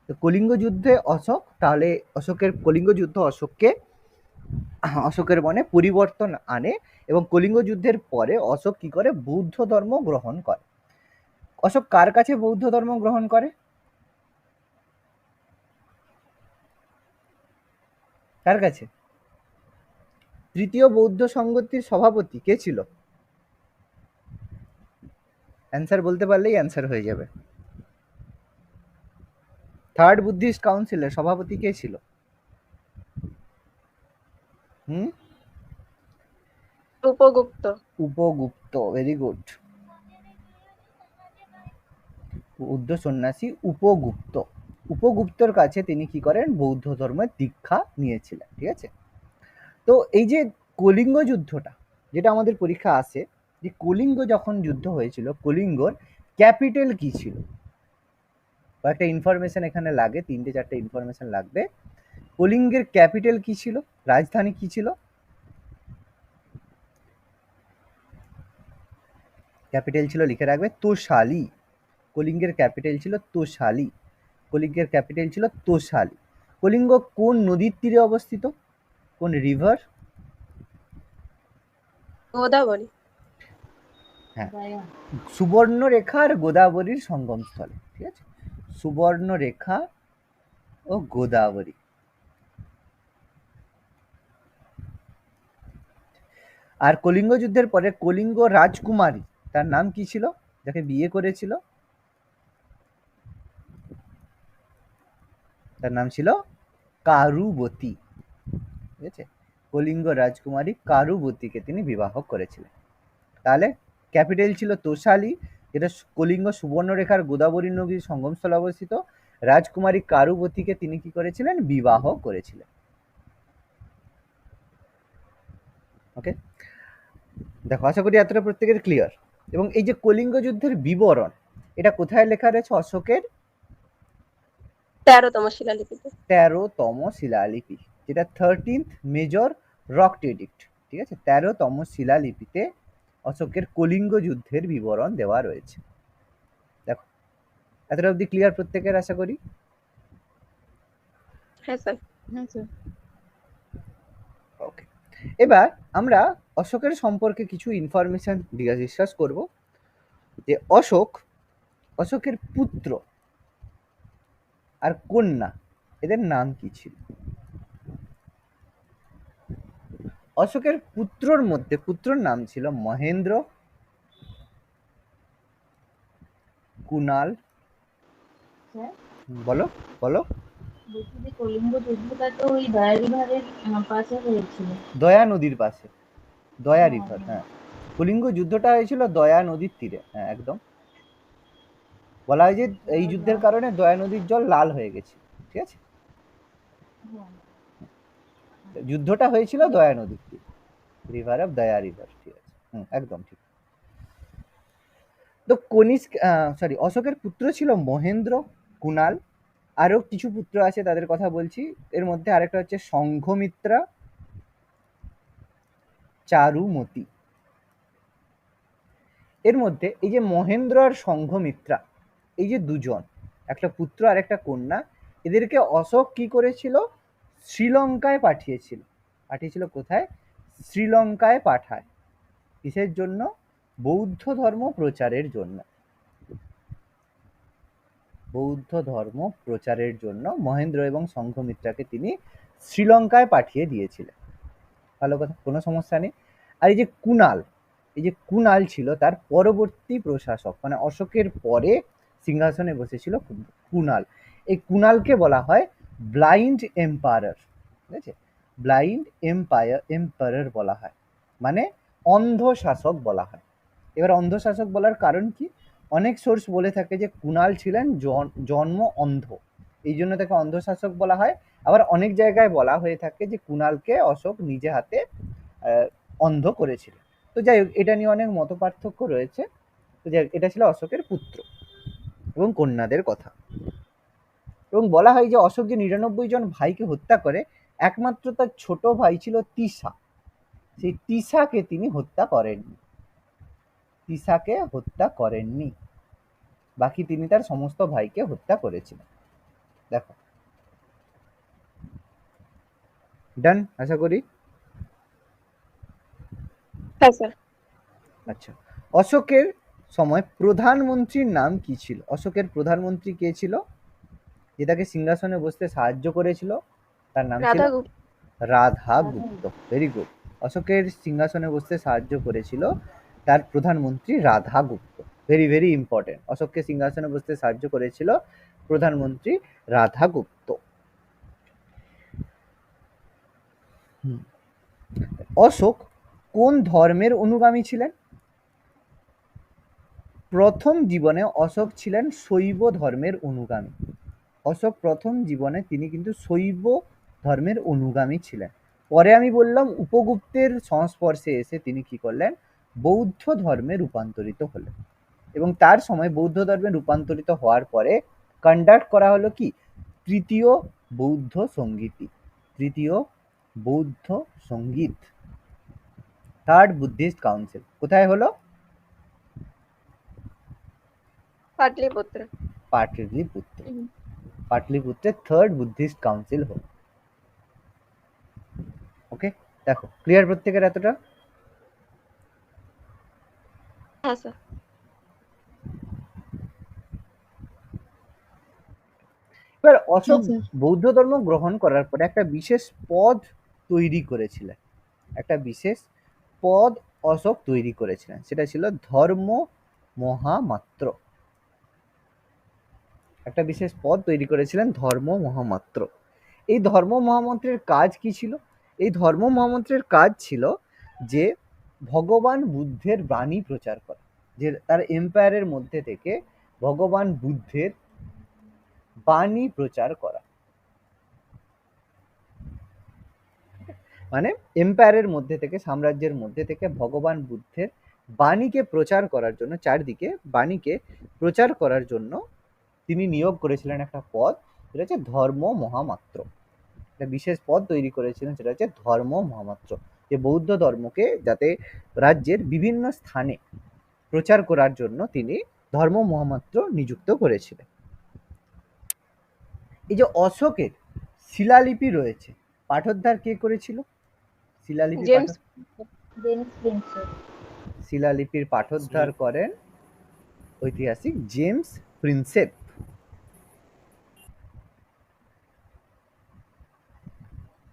তো কলিঙ্গ যুদ্ধে অশোক, তাহলে অশোকের কলিঙ্গ যুদ্ধ অশোকের মনে পরিবর্তন আনে, এবং কলিঙ্গ যুদ্ধের পরে অশোক কি করে, বৌদ্ধ ধর্ম গ্রহণ করে। অশোক কার কাছে বৌদ্ধ ধর্ম গ্রহণ করে, কার কাছে? তৃতীয় বৌদ্ধ সংঘটির সভাপতি কে ছিল? অ্যান্সার বলতে পারলেই অ্যান্সার হয়ে যাবে। থার্ড বুদ্ধিস্ট কাউন্সিলের সভাপতি কে ছিল? উপগুপ্ত। Upagupta, very good. বৌদ্ধ সন্ন্যাসী উপগুপ্ত, উপগুপ্তর কাছে তিনি কি করেন, বৌদ্ধ ধর্মের দীক্ষা নিয়েছিলেন। ঠিক আছে, তো এই যে কলিঙ্গ যুদ্ধটা, যেটা আমাদের পরীক্ষা আসে, যে কলিঙ্গ যখন যুদ্ধ হয়েছিল, কলিঙ্গর ক্যাপিটাল কি ছিল? কয়েকটা ইনফরমেশন এখানে লাগে, 3-4টে ইনফরমেশন লাগবে। কলিঙ্গের ক্যাপিটাল কি ছিল, রাজধানী কি ছিল? ক্যাপিটাল ছিল, লিখে রাখবে, তোষালি। কলিঙ্গের ক্যাপিটাল ছিল তোষালি। কলিঙ্গের ক্যাপিটাল ছিল তোষালি। কলিঙ্গ কোন নদীর তীরে অবস্থিত, কোন রিভার? গোদাবরী। হ্যাঁ, সুবর্ণরেখা আর গোদাবরীর সঙ্গমস্থলে। ঠিক আছে, সুবর্ণরেখা ও গোদাবরী। আর কলিঙ্গ যুদ্ধের পরে কলিঙ্গ রাজকুমারী, তার নাম কি ছিল, যাকে বিয়ে করেছিল? তার নাম ছিল কারুবতী। ঠিক আছে, কলিঙ্গ রাজকুমারী কারুবতীকে তিনি বিবাহ করেছিলেন। তাহলে ক্যাপিটাল ছিল তোষালি, যেটা কলিঙ্গ সুবর্ণরেখার গোদাবরী নদীর সঙ্গমস্থলে অবস্থিত। রাজকুমারী কারুবতীকে তিনি কি করেছিলেন, বিবাহ করেছিলেন। ওকে, দেখো আশা করি এতটা প্রত্যেকের ক্লিয়ার। এবং এই যে কলিঙ্গ যুদ্ধের বিবরণ, এটা কোথায় লেখা রয়েছে, অশোকের 13তম শিলালিপিতে। 13তম শিলালিপি, যেটা 13th মেজর রক এডিক্ট। ঠিক আছে, 13তম শিলালিপিতে অশোকের কলিঙ্গ যুদ্ধের বিবরণ দেওয়া রয়েছে। দেখো এতটা অবধি ক্লিয়ার প্রত্যেকের, আশা করি। হ্যাঁ স্যার। হ্যাঁ স্যার। ওকে, এবার আমরা অশোকের সম্পর্কে কিছু ইনফরমেশন ডিসকাস করব, যে অশোকের পুত্র আর কন্যা, এদের নাম কি ছিল? অশোকের পুত্রর মধ্যে, পুত্রর নাম ছিল মহেন্দ্র, কুনাল। বলো বলো। বলছি যে কলিঙ্গ যুদ্ধটা তো ওই দয়া রিভারের পাশে হয়েছিল। দয়া নদীর পাশে, দয়া রিভার, হ্যাঁ। কলিঙ্গ যুদ্ধটা হয়েছিল দয়া নদীর তীরে, হ্যাঁ একদম। বলা হয় যে এই যুদ্ধের কারণে দয়া নদীর জল লাল হয়ে গেছে, ঠিক আছে। হ্যাঁ, যুদ্ধটা হয়েছিল দয়া নদীর তীরে, রিভার অফ দয়া রিভার, ঠিক আছে, একদম ঠিক। তো অশোকের পুত্র ছিল মহেন্দ্র, কুণাল, আরো কিছু পুত্র আছে তাদের কথা বলছি। এর মধ্যে আরেকটা হচ্ছে সংঘমিত্রা, চারুমতি। এর মধ্যে এই যে মহেন্দ্র আর সংঘমিত্রা, এই যে দুজন, একটা পুত্র আর একটা কন্যা, এদেরকে অশোক কি করেছিল, শ্রীলঙ্কায় পাঠিয়েছিল। পাঠিয়েছিল কোথায়? শ্রীলঙ্কায় পাঠায়। কিসের জন্য? বৌদ্ধ ধর্ম প্রচারের জন্য। বৌদ্ধ ধর্ম প্রচারের জন্য মহেন্দ্র এবং সংঘমিত্রাকে তিনি শ্রীলঙ্কায় পাঠিয়ে দিয়েছিলেন। ভালো কথা, কোনো সমস্যা নেই। আর এই যে কুণাল, এই যে কুণাল ছিল তার পরবর্তী প্রশাসক, মানে অশোকের পরে সিংহাসনে বসেছিল কুণাল। এই কুণালকে বলা হয় ব্লাইন্ড এম্পায়ার, ঠিক আছে, ব্লাইন্ড এম্পায়ার বলা হয়, মানে অন্ধ শাসক বলা হয়। এবার অন্ধ শাসক বলার কারণ কি? অনেক সোর্স বলে থাকে যে কুণাল ছিলেন জন্ম অন্ধ, এই জন্য তাকে অন্ধ শাসক বলা হয়। আবার অনেক জায়গায় বলা হয়ে থাকে যে কুণালকে অশোক নিজে হাতে অন্ধ করেছিল। তো যাই হোক, এটা নিয়ে অনেক মত পার্থক্য রয়েছে। তো যাই হোক, এটা ছিল অশোকের পুত্র এবং কন্যাদের কথা। এবং বলা হয় যে অশোক যে ৯৯ জন ভাইকে হত্যা করে, একমাত্র তার ছোট ভাই ছিল তিসা, সেই তিসাকে তিনি হত্যা করেননি, তিসাকে হত্যা করেননি, বাকি তিনি তার সমস্ত ভাইকে হত্যা করেছিলেন। দেখো, ডান আশা করি। হ্যাঁ স্যার। আচ্ছা, অশোকের সময় প্রধানমন্ত্রীর নাম কি ছিল? অশোকের প্রধানমন্ত্রী কে ছিল যে তাকে সিংহাসনে বসতে সাহায্য করেছিল? তার নাম ছিল রাধাগুপ্ত। রাধাগুপ্ত। Very good. অশোকের সিংহাসনে বসতে সাহায্য করেছিল তার প্রধানমন্ত্রী রাধাগুপ্ত। Very very important. অশোককে সিংহাসনে বসতে সাহায্য করেছিল প্রধানমন্ত্রী রাধাগুপ্ত। অশোক কোন ধর্মের অনুগামী ছিলেন? প্রথম জীবনে অশোক ছিলেন শৈব ধর্মের অনুগামী। অশোক প্রথম জীবনে তিনি কিন্তু শৈব ধর্মের অনুগামী ছিলেন। পরে আমি বললাম উপগুপ্তের সংস্পর্শে এসে তিনি কি করলেন? বৌদ্ধ ধর্মে রূপান্তরিত হলেন। এবং তার সময় বৌদ্ধ ধর্মে রূপান্তরিত হওয়ার পরে কন্ডাক্ট করা হলো কি? তৃতীয় বৌদ্ধ সঙ্গীতি, তৃতীয় বৌদ্ধ সঙ্গীত, থার্ড বুদ্ধিস্ট কাউন্সিল। কোথায় হলো? পাটলিপুত্র। পাটলিপুত্র। পাটলিপুত্রে থার্ড বুদ্ধিস্ট কাউন্সিল হলো। ওকে, দেখো ক্লিয়ার প্রত্যেকের এতটা? হ্যাঁ স্যার। এবার অশোক স্যার। বৌদ্ধ ধর্ম গ্রহণ করার পরে একটা বিশেষ পদ তৈরি করেছিলেন, একটা বিশেষ পদ অশোক তৈরি করেছিলেন, সেটা ছিল ধর্ম মহামাত্র। একটা বিশেষ পদ তৈরি করেছিলেন ধর্ম মহামাত্র। এই ধর্ম মহামন্ত্রের কাজ কি ছিল? এই ধর্ম মহামন্ত্রের কাজ ছিল যে ভগবান বুদ্ধের বাণী প্রচার করা, যে তার এম্পায়ারের মধ্যে থেকে ভগবান বুদ্ধের বাণী প্রচার করা। মানে এম্পায়ারের মধ্যে থেকে, সাম্রাজ্যের মধ্যে থেকে ভগবান বুদ্ধের বাণীকে প্রচার করার জন্য, চারদিকে বাণীকে প্রচার করার জন্য তিনি নিয়োগ করেছিলেন একটা পদ, সেটা হচ্ছে ধর্ম মহামাত্র। একটা বিশেষ পদ তৈরি করেছিলেন, সেটা হচ্ছে ধর্ম মহামাত্র, যে বৌদ্ধ ধর্মকে যাতে রাজ্যের বিভিন্ন স্থানে প্রচার করার জন্য তিনি ধর্ম মহামাত্র নিযুক্ত করেছিলেন। এই যে অশোকের শিলালিপি রয়েছে, পাঠোদ্ধার কে করেছিল? শিলালিপি জেমস। James Prinsep. শিলালিপির পাঠোদ্ধার করেন ঐতিহাসিক জেমস প্রিন্সেপ।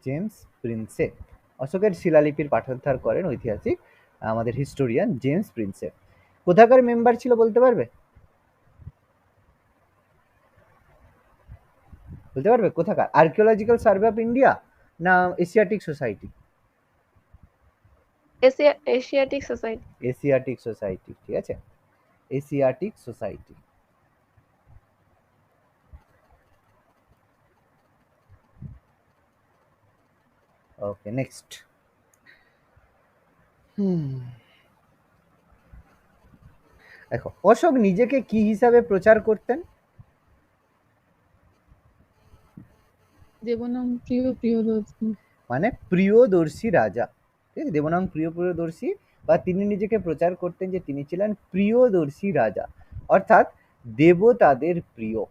জেমস প্রিন্সেপ অশোকের শিলালিপির পাঠোদ্ধার করেন ঐতিহাসিক আমাদের হিস্টোরিয়ান জেমস প্রিন্সেপ। কোথাকার মেম্বার ছিল বলতে পারবে? বলতে পারবে কোথাকার? আর্কিওলজিক্যাল সার্ভে অফ ইন্ডিয়া না Asiatic society? Asiatic society. Asiatic society, ঠিক আছে, এশিয়াটিক সোসাইটি। ওকে, নেক্সট। দেখো, অশোক নিজেকে কি হিসাবে প্রচার করতেন? দেবনাম প্রিয় প্রিয়দর্শী। মানে প্রিয়দর্শী রাজা, ঠিক আছে, দেবনাম প্রিয় প্রিয়দর্শী, বা তিনি নিজেকে প্রচার করতেন যে তিনি ছিলেন প্রিয়দর্শী রাজা, অর্থাৎ দেবতাদের প্রিয়।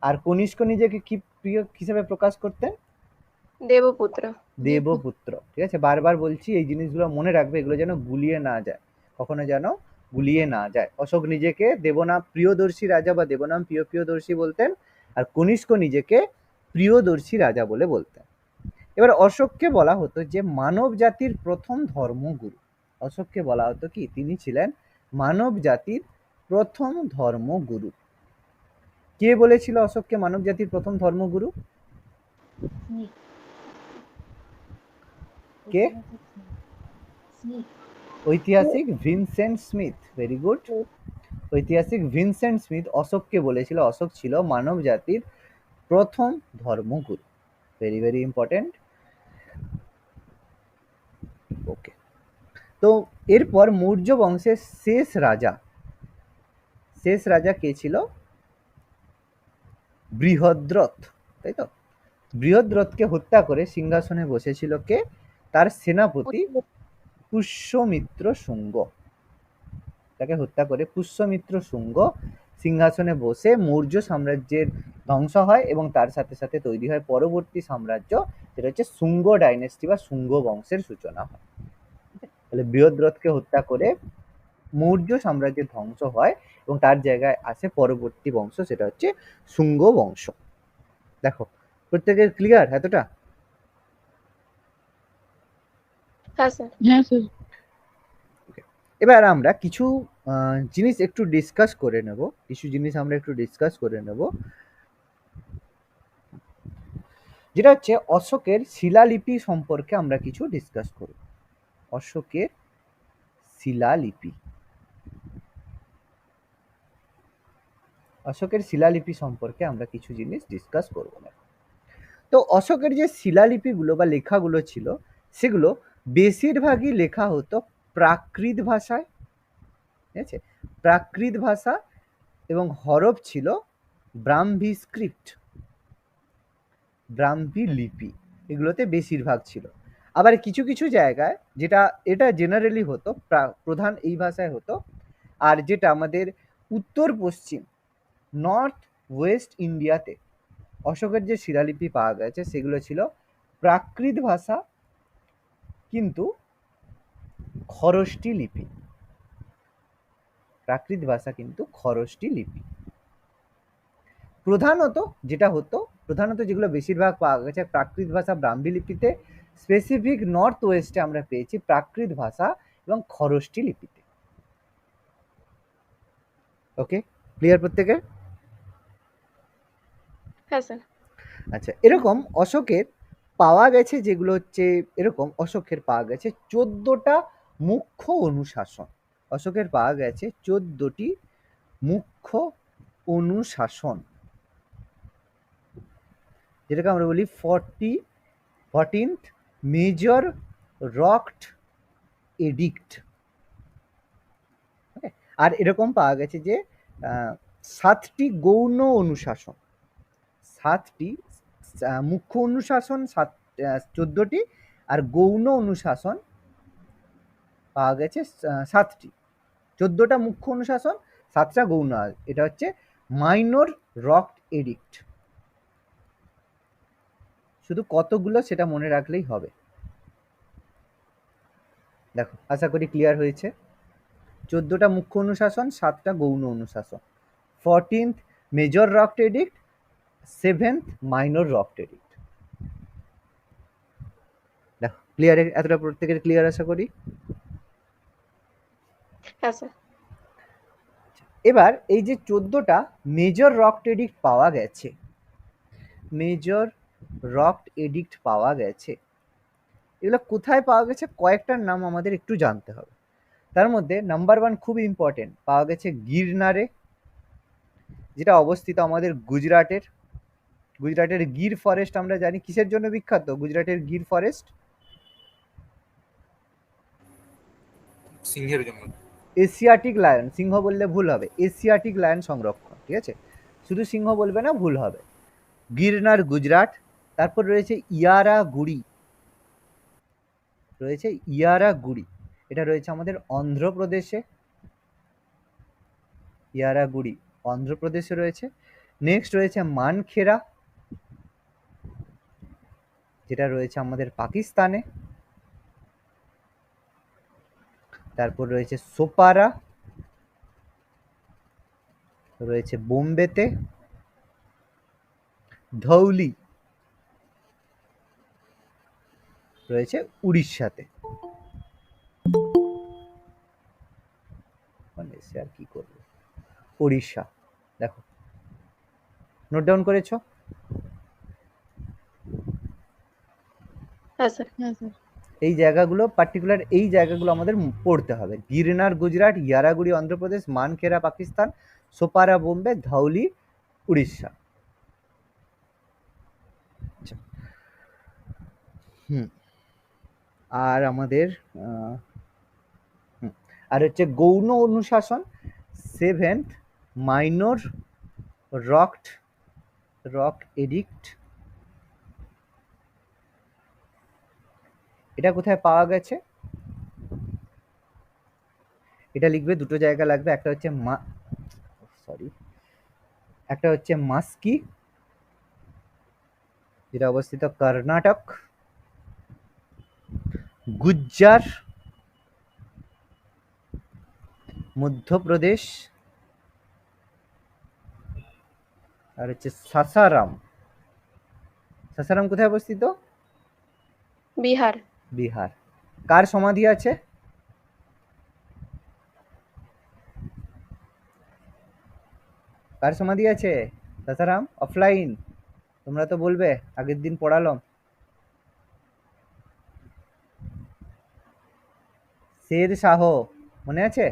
আর কনিষ্ক নিজেকে কি প্রিয় হিসাবে প্রকাশ করতেন? দেবপুত্র। দেবপুত্র, ঠিক আছে। বারবার বলছি এই জিনিসগুলো মনে রাখবে, এগুলো যেন গুলিয়ে না যায়, কখনো যেন গুলিয়ে না যায়। অশোক নিজেকে দেবনাম প্রিয়দর্শী রাজা বা দেবনাম প্রিয় প্রিয়দর্শী বলতেন, আর কনিষ্ক নিজেকে প্রিয়দর্শী রাজা বলে বলতেন। এবার অশোককে বলা হতো যে মানব জাতির প্রথম ধর্মগুরু। অশোককে বলা হতো কি, তিনি ছিলেন মানব জাতির প্রথম ধর্মগুরু। কে বলেছিল অশোককে মানব জাতির প্রথম ধর্মগুরু? স্মিথ। কে? স্মিথ। ঐতিহাসিক ভিনসেন্ট স্মিথ, ভেরি গুড। ঐতিহাসিক ভিনসেন্ট স্মিথ অশোককে বলেছিল অশোক ছিল মানব জাতির প্রথম ধর্মগুরু, ভেরি ভেরি ইম্পর্টেন্ট। ওকে, তো এরপর মৌর্য বংশের শেষ রাজা কে ছিল? বৃহদ্রথ, তাই তো। বৃহদ্রথকে হত্যা করে সিংহাসনে বসেছিল কে? তার সেনাপতি পুষ্যমিত্র শুঙ্গ। তাকে হত্যা করে পুষ্যমিত্র শুঙ্গ সিংহাসনে বসে মৌর্য সাম্রাজ্যের ধ্বংস হয়, এবং তার সাথে সাথে তৈরি হয় পরবর্তী সাম্রাজ্য, যেটা হচ্ছে শুঙ্গ ডাইনেস্টি বা শুঙ্গ বংশের সূচনা হয়। তাহলে বৃহদ্রথকে হত্যা করে মৌর্য সাম্রাজ্যের ধ্বংস হয়, এবং তার জায়গায় আসে পরবর্তী বংশ, সেটা হচ্ছে শুঙ্গ বংশ। দেখো, প্রত্যেকের ক্লিয়ার এতটা? হ্যাঁ স্যার। হ্যাঁ স্যার। এবার আমরা কিছু জিনিস একটু ডিসকাস করে নেব, যেটা হচ্ছে অশোকের শিলালিপি সম্পর্কে আমরা কিছু ডিসকাস করব। অশোকের শিলালিপি সম্পর্কে আমরা কিছু জিনিস ডিসকাস করব না। তো অশোকের যে শিলালিপিগুলো বা লেখাগুলো ছিল, সেগুলো বেশিরভাগই লেখা হতো প্রাকৃত ভাষায়, ঠিক আছে, প্রাকৃত ভাষা, এবং হরফ ছিল ব্রাহ্মী স্ক্রিপ্ট, ব্রাহ্মী লিপি, এগুলোতে বেশিরভাগ ছিল। আবার কিছু কিছু জায়গায় এটা জেনারেলি হতো প্রধান এই ভাষায় হতো, আর যেটা আমাদের উত্তর পশ্চিম নর্থ ওয়েস্ট ইন্ডিয়াতে অশোকের যে শিলালিপি পাওয়া গেছে সেগুলো ছিল প্রাকৃত ভাষা, কিন্তু খরষ্টি লিপি। প্রাকৃত ভাষা কিন্তু খরষ্টি লিপি। প্রধানত যেগুলো বেশিরভাগ পাওয়া গেছে প্রাকৃত ভাষা ব্রাহ্মী লিপিতে, স্পেসিফিক নর্থ ওয়েস্টে আমরা পেয়েছি প্রাকৃত ভাষা এবং খরষ্টি লিপিতে। ওকে, ক্লিয়ার প্রত্যেকের? হ্যাঁ স্যার। আচ্ছা, এরকম অশোকের পাওয়া গেছে 14টা মুখ্য অনুশাসন। অশোকের পাওয়া গেছে 14টি মুখ্য অনুশাসন, যেটাকে আমরা বলি 14th মেজর রকড এডিক্ট। আর এরকম পাওয়া গেছে যে 7টি গৌণ অনুশাসন, 7টি মুখ্য অনুশাসন 14টি, আর গৌণ অনুশাসন পাওয়া গেছে 7টি। 14টা মুখ্য অনুশাসন, 7টা গৌণ, এটা হচ্ছে মাইনর রকড এডিক্ট। শুধু কতগুলো সেটা মনে রাখলেই হবে। দেখো, আশা করি ক্লিয়ার হয়েছে। 14টা মুখ্য অনুশাসন, 7টা গৌণ অনুশাসন, 14th major rocked addict, 7th minor rocked addict. দেখো, ক্লিয়ার? এতটা প্রত্যেকের ক্লিয়ার আশা করি। হ্যাঁ স্যার। এবার এই যে 14টা মেজর রকড এডিক্ট পাওয়া গেছে, এগুলো কোথায় পাওয়া গেছে কয়েকটার নাম আমাদের একটু জানতে হবে। তার মধ্যে নাম্বার 1 খুব ইম্পর্টেন্ট, পাওয়া গেছে গিরনারে, যেটা অবস্থিত আমাদের গুজরাটের। গুজরাটের গির ফরেস্ট আমরা জানি কিসের জন্য বিখ্যাত, গুজরাটের গির ফরেস্ট সিংহের জন্য। এশিয়াটিক লায়ন, সিংহ বললে ভুল হবে, এশিয়াটিক লায়ন সংরক্ষণ, ঠিক আছে, শুধু সিংহ বলবে না, ভুল হবে। গিরনার গুজরাট। তারপর রয়েছে ইয়ারাগুড়ি, রয়েছে ইয়ারাগুড়ি, এটা রয়েছে আমাদের অন্ধ্রপ্রদেশে, ইয়ারাগুড়ি অন্ধ্রপ্রদেশে রয়েছে। নেক্সট রয়েছে মানখেরা, যেটা রয়েছে আমাদের পাকিস্তানে। তারপর রয়েছে সোপারা, রয়েছে বোম্বেতে। ধৌলি রয়েছে উড়িষ্যাতে। মানে সে আর কি করবে, উড়িষ্যা। দেখো, নোট ডাউন করেছো? হ্যাঁ স্যার। হ্যাঁ স্যার। এই জায়গাগুলো পার্টিকুলার, এই জায়গাগুলো আমাদের পড়তে হবে। গিরনার গুজরাট, ইয়ারাগুড়ি অন্ধ্রপ্রদেশ, মানখেরা পাকিস্তান, সোপারা বোম্বে, ধৌলি উড়িষ্যা। আচ্ছা। আর আমাদের আর হচ্ছে গৌণ অনুশাসন, সেভেন্থ মাইনর রক এডিক্ট, এটা কোথায় পাওয়া গেছে? এটা লিখবে, দুটো জায়গা লাগবে, একটা হচ্ছে একটা হচ্ছে মাস্কি, যেটা অবস্থিত কর্ণাটক। গুজ্জার মধ্যপ্রদেশ। আর হচ্ছে সাসারাম। সাসারাম কোথায় অবস্থিত? বিহার। বিহার। কার সমাধি আছে? কার সমাধি আছে সাসারাম? অফলাইন, তোমরা তো বলবে, আগের দিন পড়ালাম। শের শাহ, মনে আছে?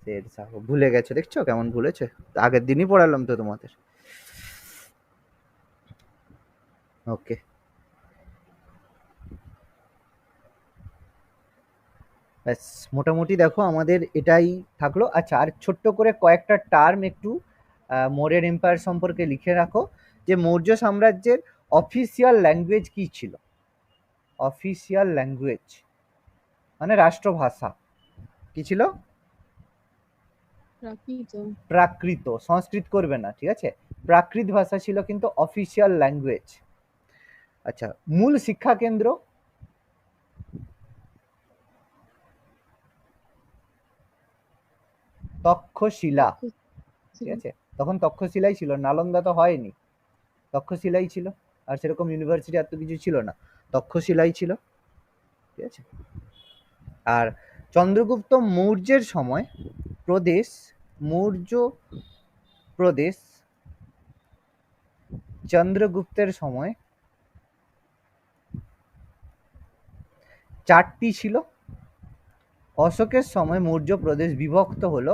শের শাহ ভুলে গেছো, দেখছো কেমন ভুলেছে, আগের দিনই পড়ালাম তো তোমাদের। ওকে, ব্যাস মোটামুটি দেখো আমাদের এটাই থাকলো। আচ্ছা, আর ছোট্ট করে কয়েকটা টার্ম একটু মৌর্যের এম্পায়ার সম্পর্কে লিখে রাখো, যে মৌর্য সাম্রাজ্যের অফিসিয়াল ল্যাঙ্গুয়েজ কি ছিল। অফিসিয়াল ল্যাঙ্গুয়েজ মানে রাষ্ট্রভাষা কি ছিল? প্রাকৃত। প্রাকৃত, সংস্কৃত করবে না, ঠিক আছে, প্রাকৃত ভাষা ছিল কিন্তু অফিসিয়াল ল্যাঙ্গুয়েজ। আচ্ছা, মূল শিক্ষা কেন্দ্র? তক্ষশিলা, ঠিক আছে, তখন তক্ষশিলাই ছিল, নালন্দা তো হয়নি, তক্ষশিলাই ছিল। আর সেরকম ইউনিভার্সিটি এত কিছু ছিল না, তক্ষশিলাই ছিল, ঠিক আছে। আর চন্দ্রগুপ্ত মৌর্যের সময় মৌর্য প্রদেশ চন্দ্রগুপ্তের সময় 4টি ছিল। অশোকের সময় মৌর্য প্রদেশ বিভক্ত হলো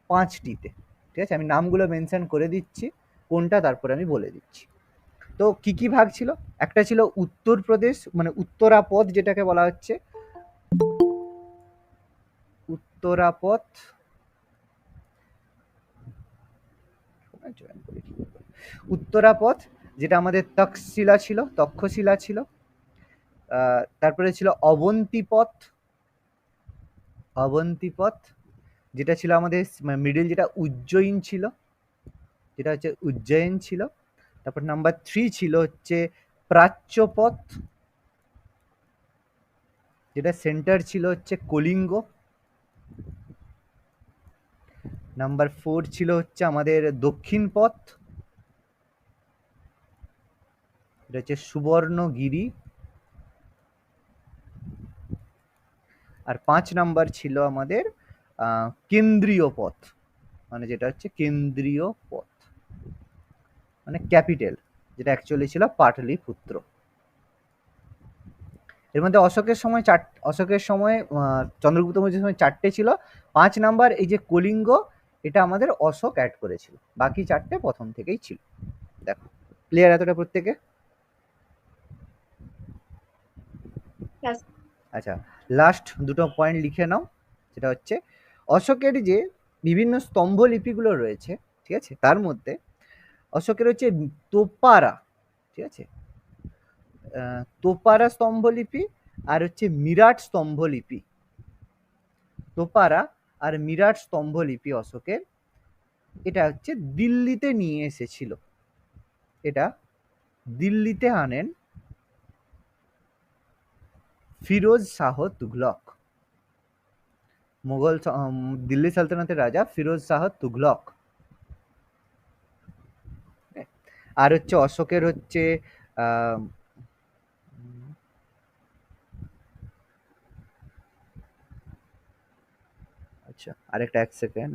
5টিতে, ঠিক আছে, আমি নামগুলো মেনশন করে দিচ্ছি কোনটা, তারপরে আমি বলে দিচ্ছি। তো কি কি ভাগ ছিল? একটা ছিল উত্তরপ্রদেশ, মানে উত্তরাপথ যেটাকে বলা হচ্ছে, উত্তরাপথ, উত্তরাপথ যেটা আমাদের তক্ষশিলা ছিল। তারপরে ছিল অবন্তিপথ যেটা ছিল আমাদের মিডিল, যেটা উজ্জয়িন ছিল, যেটা হচ্ছে উজ্জয়িন ছিল। তারপর নাম্বার 3 ছিল হচ্ছে প্রাচ্যপথ, যেটা সেন্টার ছিল হচ্ছে কলিঙ্গ। নাম্বার 4 ছিল হচ্ছে আমাদের দক্ষিণ পথ, এটা হচ্ছে সুবর্ণগিরি। আর 5 নাম্বার ছিল আমাদের কেন্দ্রীয় পথ, মানে যেটা হচ্ছে কেন্দ্রীয় পথ, মানে ক্যাপিটাল, যেটা অ্যাকচুয়ালি ছিল পাটলিপুত্র। এর মধ্যে অশোকের সময় চন্দ্রগুপ্ত মৌর্যের সময় 4টে ছিল। 5 নাম্বার এই যে কলিঙ্গ, এটা আমাদের অশোক অ্যাড করেছিল, বাকি 4টে প্রথম থেকেই ছিল। দেখো ক্লিয়ার এতটা প্রত্যেকে? Yes. আচ্ছা, লাস্ট দুটো পয়েন্ট লিখে নাও। সেটা হচ্ছে অশোকের যে বিভিন্ন স্তম্ভলিপিগুলো রয়েছে, ঠিক আছে, তার মধ্যে অশোকের হচ্ছে তোপারা, ঠিক আছে, তোপারা স্তম্ভলিপি আর হচ্ছে মিরাট স্তম্ভলিপি। তোপারা আর মিরাট স্তম্ভলিপি অশোকের, এটা হচ্ছে দিল্লিতে নিয়ে এসেছিল। এটা দিল্লিতে আনেন ফিরোজ শাহ তুঘলক, দিল্লি সালতানাতের রাজা ফিরোজ শাহ তুঘলক। আর হচ্ছে অশোকের হচ্ছে আচ্ছা আরেকটা এক সেকেন্ড।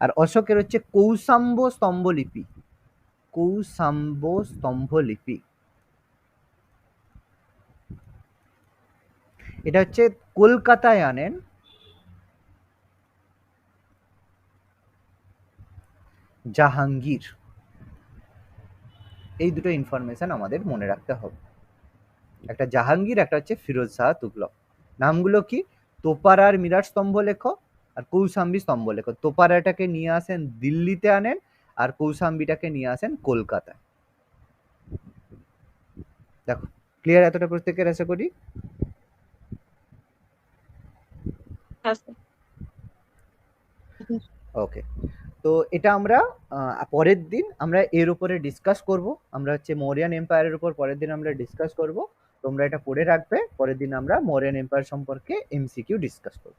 আর অশোকের হচ্ছে কৌসাম্ব স্তম্ভলিপি, কৌসাম্ব স্তম্ভলিপি। এটা হচ্ছে কলকাতায় আনেন জাহাঙ্গীর। এই দুটো ইনফরমেশন আমাদের মনে রাখতে হবে, একটা জাহাঙ্গীর, একটা হচ্ছে ফিরোজ শাহ তুঘলক। নামগুলো কি? তোপারা আর মিরাট স্তম্ভ লেখো, আর কৌসাম্বী স্তম্ভ লেখো। তোপারাটাকে নিয়ে আসেন দিল্লিতে আনেন, আর কৌসাম্বীটাকে নিয়ে আসেন কলকাতায়। দেখো ক্লিয়ার এতটা প্রত্যেকের? আশা করি। Yes. ওকে, তো এটা আমরা পরের দিন আমরা এর উপরে ডিসকাস করব। আমরা হচ্ছে মৌরিয়ান এম্পায়ারের উপর পরের দিন আমরা ডিসকাস করব। তোমরা এটা পড়ে রাখবে, পরের দিন আমরা মৌরিয়ান এম্পায়ার সম্পর্কে এমসিকিউ ডিসকাস করব।